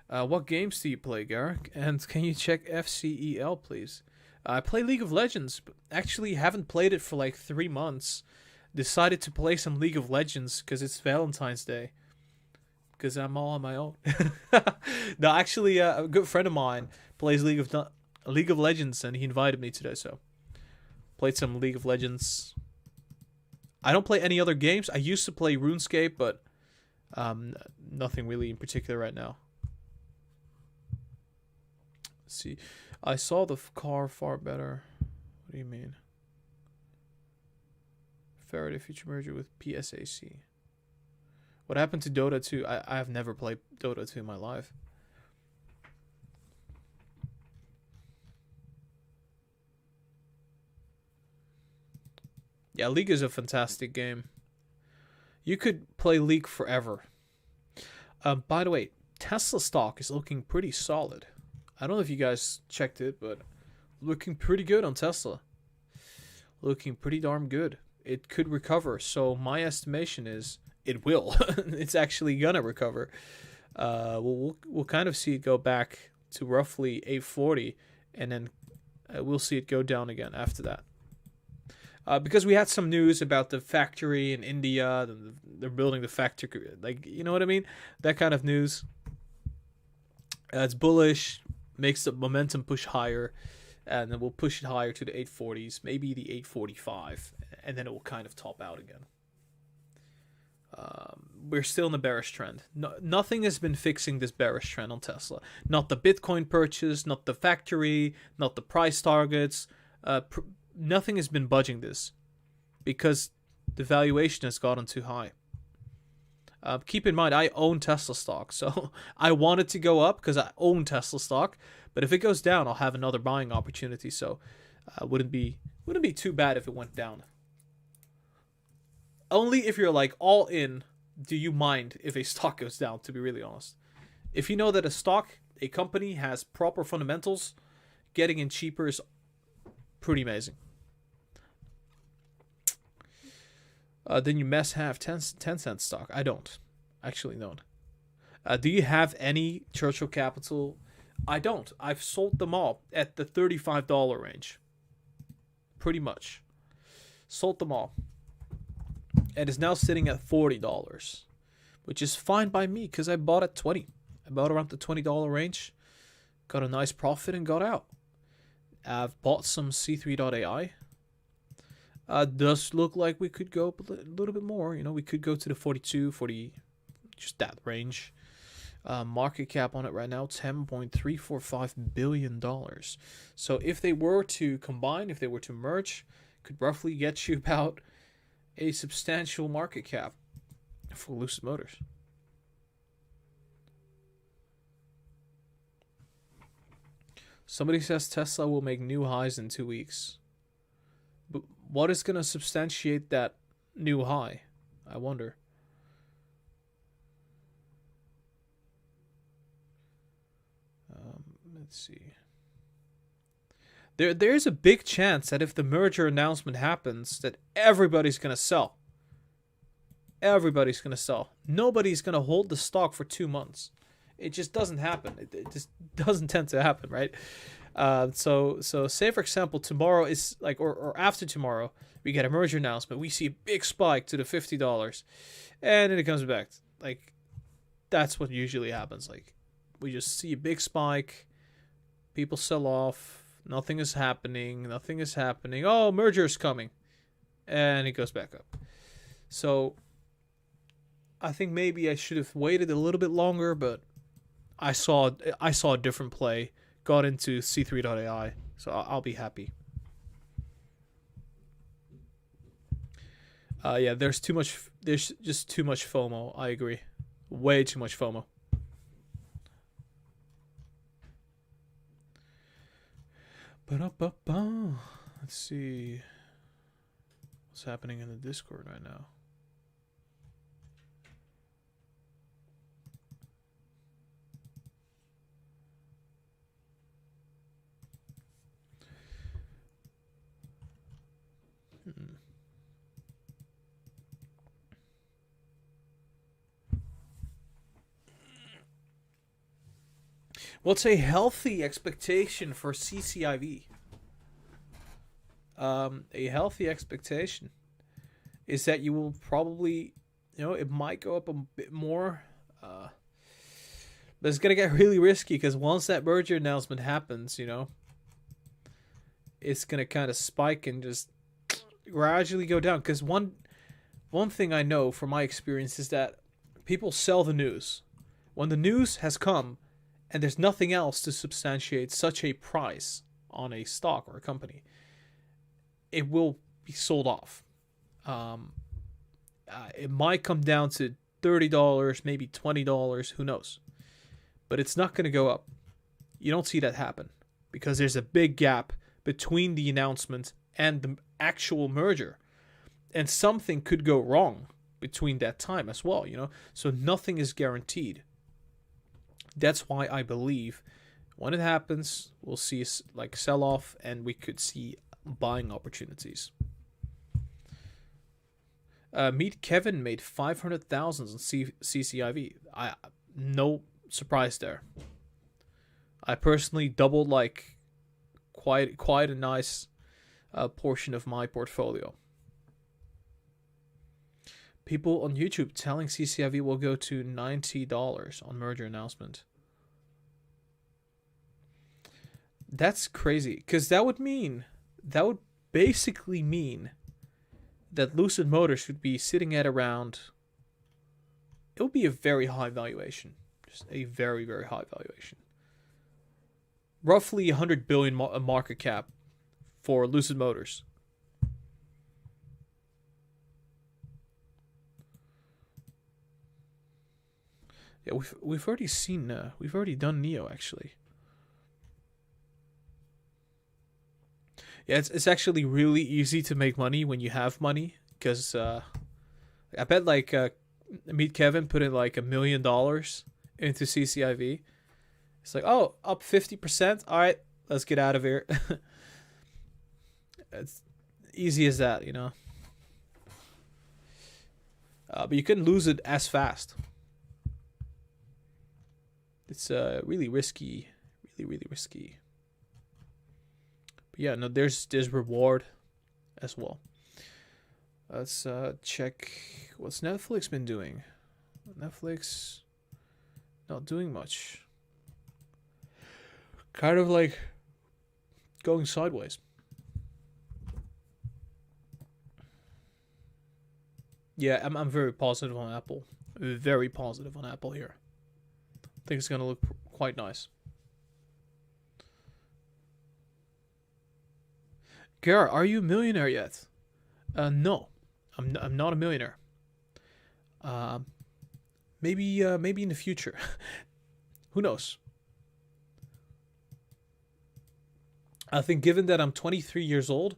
What games do you play, Garrick? And can you check FCEL, please? I play League of Legends, but actually haven't played it for like 3 months. Decided to play some League of Legends because it's Valentine's Day. Because I'm all on my own. No, actually, a good friend of mine plays League of Legends, and he invited me today, so played some League of Legends. I don't play any other games. I used to play RuneScape, but nothing really in particular right now. Let's see. I saw the car far better. What do you mean? Faraday future merger with PSAC. What happened to Dota 2? I have never played Dota 2 in my life. Yeah, League is a fantastic game. You could play League forever. By the way, Tesla stock is looking pretty solid. I don't know if you guys checked it, but looking pretty good on Tesla. Looking pretty darn good. It could recover, so my estimation is it will. It's actually gonna recover. We'll kind of see it go back to roughly 840, and then we'll see it go down again after that. Because we had some news about the factory in India, they're building the factory, like, you know what I mean? That kind of news. It's bullish, makes the momentum push higher, and then we'll push it higher to the 840s, maybe the 845, and then it will kind of top out again. We're still in the bearish trend. Nothing has been fixing this bearish trend on Tesla. Not the Bitcoin purchase, not the factory, not the price targets. Nothing has been budging this because the valuation has gotten too high. Keep in mind, I own Tesla stock, so I want it to go up because I own Tesla stock. But if it goes down, I'll have another buying opportunity. So, wouldn't be too bad if it went down. Only if you're like all in, do you mind if a stock goes down? To be really honest, if you know that a company has proper fundamentals, getting in cheaper is pretty amazing. Then you must have 10-cent stock. I don't. Actually, don't. Do you have any Churchill Capital? I don't. I've sold them all at the $35 range. Pretty much. Sold them all. And is now sitting at $40. Which is fine by me because I bought at 20. I bought around the $20 range. Got a nice profit and got out. I've bought some C3.ai. Does look like we could go up a little bit more. You know, we could go to the 42, 40, just that range. Market cap on it right now, $10.345 billion. So if they were to combine, if they were to merge, could roughly get you about a substantial market cap for Lucid Motors. Somebody says Tesla will make new highs in 2 weeks. But what is going to substantiate that new high? I wonder. Let's see. There's a big chance that if the merger announcement happens, that everybody's going to sell. Everybody's going to sell. Nobody's going to hold the stock for 2 months. It just doesn't happen. It just doesn't tend to happen, right? So say for example tomorrow is like or after tomorrow we get a merger announcement, we see a big spike to the $50, and then it comes back. Like that's what usually happens. Like we just see a big spike, people sell off, nothing is happening. Oh, merger's coming, and it goes back up. So I think maybe I should have waited a little bit longer, but I saw a different play. Got into C3.ai, so I'll be happy. Yeah, there's too much. There's just too much FOMO. I agree. Way too much FOMO. Ba-da-ba-ba. Let's see what's happening in the Discord right now. What's a healthy expectation for CCIV? A healthy expectation is that you will probably, it might go up a bit more. But it's going to get really risky because once that merger announcement happens, it's going to kind of spike and just gradually go down. Because one thing I know from my experience is that people sell the news. When the news has come, and there's nothing else to substantiate such a price on a stock or a company, it will be sold off. It might come down to $30, maybe $20, who knows? But it's not going to go up. You don't see that happen because there's a big gap between the announcement and the actual merger. And something could go wrong between that time as well, So nothing is guaranteed. That's why I believe when it happens, we'll see like sell off and we could see buying opportunities. Meet Kevin made 500,000 on CCIV. No surprise there. I personally doubled like quite a nice portion of my portfolio. People on YouTube telling CCIV will go to $90 on merger announcement. That's crazy, because that would basically mean that Lucid Motors would be sitting at around, it would be a very high valuation. Just a very, very high valuation. Roughly 100 billion market cap for Lucid Motors. Yeah, we've already seen we've already done Neo actually. Yeah, it's actually really easy to make money when you have money because I bet like Meet Kevin put in like $1 million into CCIV. It's like, oh, up 50%. All right, let's get out of here. It's easy as that, but you couldn't lose it as fast. It's really risky, really risky. But yeah, no, there's reward as well. Let's check what's Netflix been doing. Netflix not doing much. Kind of like going sideways. Yeah, I'm very positive on Apple. Very positive on Apple here. I think it's going to look quite nice. Garrett, are you a millionaire yet? No, I'm not a millionaire. Maybe in the future. Who knows? I think given that I'm 23 years old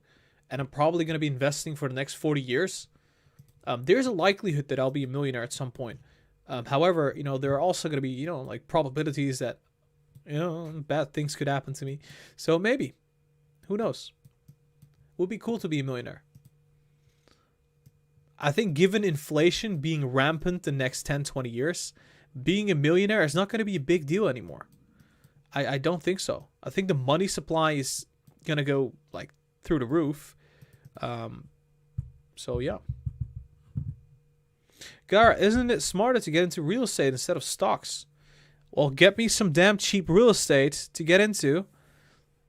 and I'm probably going to be investing for the next 40 years, there's a likelihood that I'll be a millionaire at some point. However, there are also going to be, like probabilities that, bad things could happen to me. So maybe, who knows? Would be cool to be a millionaire. I think given inflation being rampant the next 10, 20 years, being a millionaire is not going to be a big deal anymore. I don't think so. I think the money supply is going to go like through the roof. So yeah. Gar, isn't it smarter to get into real estate instead of stocks? Well, get me some damn cheap real estate to get into,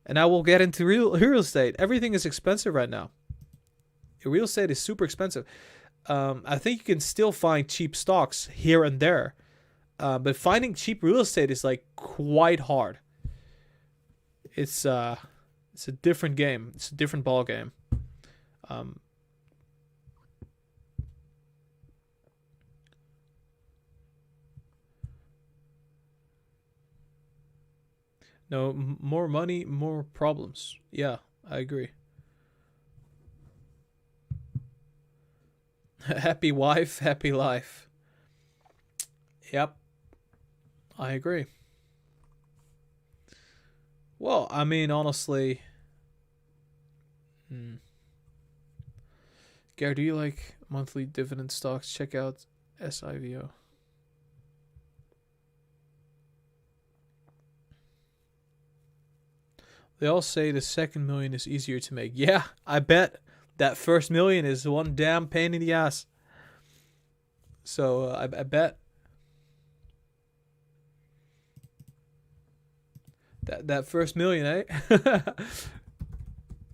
and I will get into real estate. Everything is expensive right now. Real estate is super expensive. I think you can still find cheap stocks here and there, but finding cheap real estate is like quite hard. It's a different game. It's a different ball game. No, more money, more problems. Yeah, I agree. Happy wife, happy life. Yep, I agree. Well, I mean, honestly, Gary, do you like monthly dividend stocks? Check out SIVO. They all say the second million is easier to make. Yeah, I bet that first million is one damn pain in the ass. So I bet that first million, eh?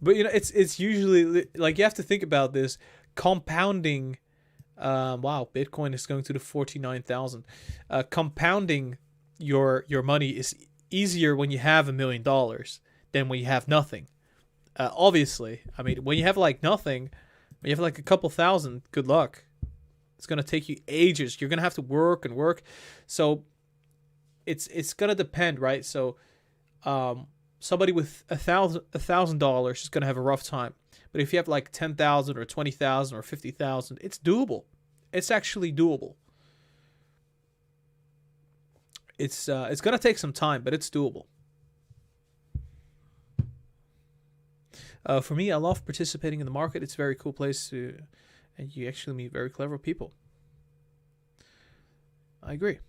But you know, it's usually like you have to think about this compounding. Wow, Bitcoin is going to the 49,000. Compounding your money is easier when you have $1,000,000 than when you have nothing. Obviously, I mean, when you have like nothing, when you have like a couple thousand, good luck. It's gonna take you ages. You're gonna have to work and work. So it's gonna depend, right? So somebody with $1,000 is gonna have a rough time. But if you have like 10,000 or 20,000 or 50,000, it's doable. It's actually doable. It's gonna take some time, but it's doable. For me, I love participating in the market. It's a very cool place to, and you actually meet very clever people. I agree.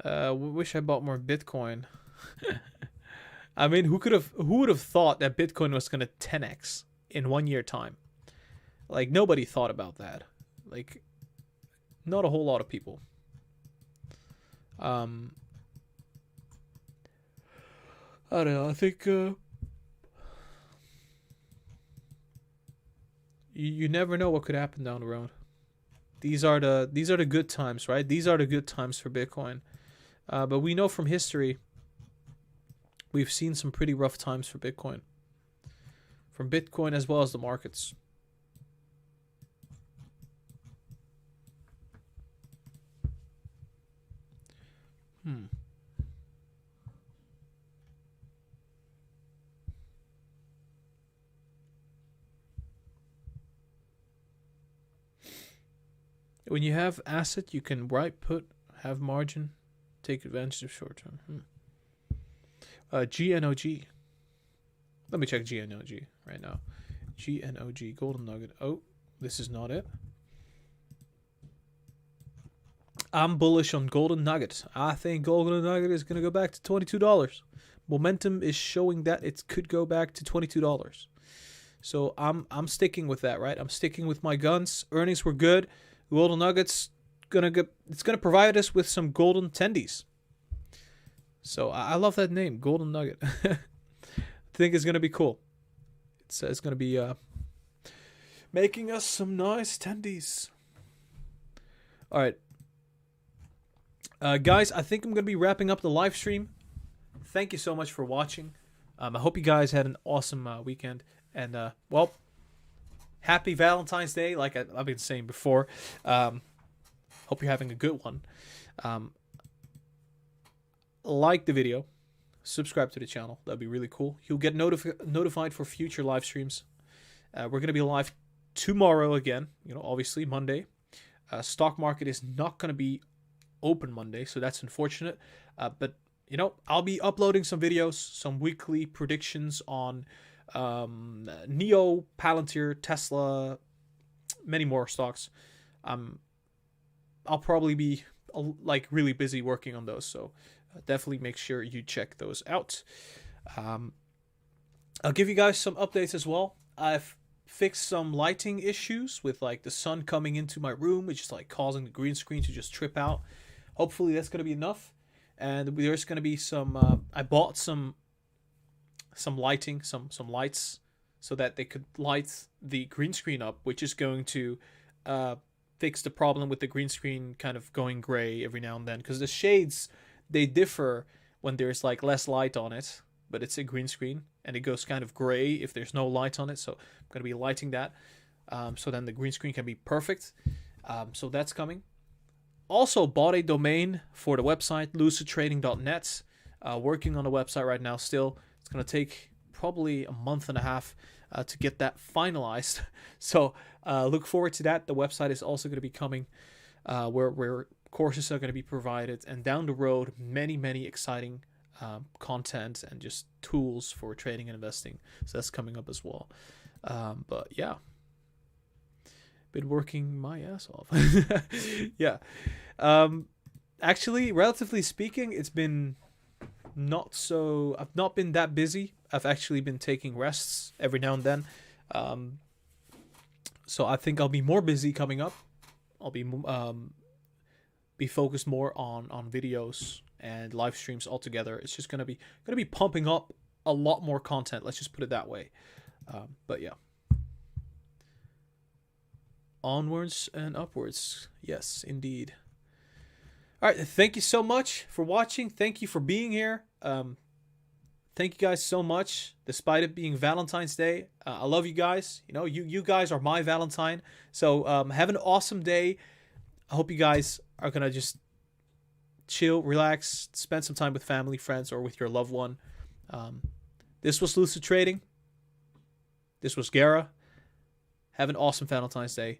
Wish I bought more Bitcoin. I mean, who would have thought that Bitcoin was gonna 10x in 1 year time? Like nobody thought about that. Like, not a whole lot of people. I don't know. I think you never know what could happen down the road. These are the good times, right? These are the good times for Bitcoin. But we know from history, we've seen some pretty rough times for Bitcoin. From Bitcoin as well as the markets. When you have asset, you can right put, have margin, take advantage of short term. GNOG. Let me check GNOG right now. GNOG, Golden Nugget. Oh, this is not it. I'm bullish on Golden Nugget. I think Golden Nugget is going to go back to $22. Momentum is showing that it could go back to $22. So I'm sticking with that, right? I'm sticking with my guns. Earnings were good. Golden Nuggets it's gonna provide us with some golden tendies. So I love that name, Golden Nugget. I think it's gonna be cool. It's gonna be making us some nice tendies. All right, guys, I think I'm gonna be wrapping up the live stream. Thank you so much for watching. I hope you guys had an awesome weekend, and well, happy Valentine's Day, like I've been saying before. Hope you're having a good one. Like the video, subscribe to the channel. That'd be really cool. You'll get notified for future live streams. We're going to be live tomorrow again, obviously Monday. Stock market is not going to be open Monday, so that's unfortunate. But, I'll be uploading some videos, some weekly predictions on Neo, Palantir, Tesla, many more stocks. I'll probably be really busy working on those, so definitely make sure you check those out. I'll give you guys some updates as well. I've fixed some lighting issues with the sun coming into my room, which is causing the green screen to just trip out. Hopefully that's going to be enough. And there's going to be some I bought some lighting, some lights, so that they could light the green screen up, which is going to fix the problem with the green screen kind of going gray every now and then, because the shades, they differ when there's less light on it, but it's a green screen, and it goes kind of gray if there's no light on it. So I'm going to be lighting that, so then the green screen can be perfect. So that's coming. Also bought a domain for the website, lucidtrading.net. Working on the website right now still. It's going to take probably a month and a half to get that finalized. So look forward to that. The website is also going to be coming where courses are going to be provided. And down the road, many exciting content and just tools for trading and investing. So that's coming up as well. But yeah. Been working my ass off. Yeah. Actually, relatively speaking, it's been I've not been that busy. I've actually been taking rests every now and then. So I think I'll be more busy coming up. I'll be focused more on videos and live streams altogether. It's just gonna be pumping up a lot more content. Let's just put it that way. But yeah. Onwards and upwards. Yes, indeed. All right. Thank you so much for watching. Thank you for being here. Thank you guys so much. Despite it being Valentine's Day, I love you guys. You know, you guys are my Valentine. So have an awesome day. I hope you guys are gonna just chill, relax, spend some time with family, friends, or with your loved one. This was Lucid Trading. This was Gara. Have an awesome Valentine's Day.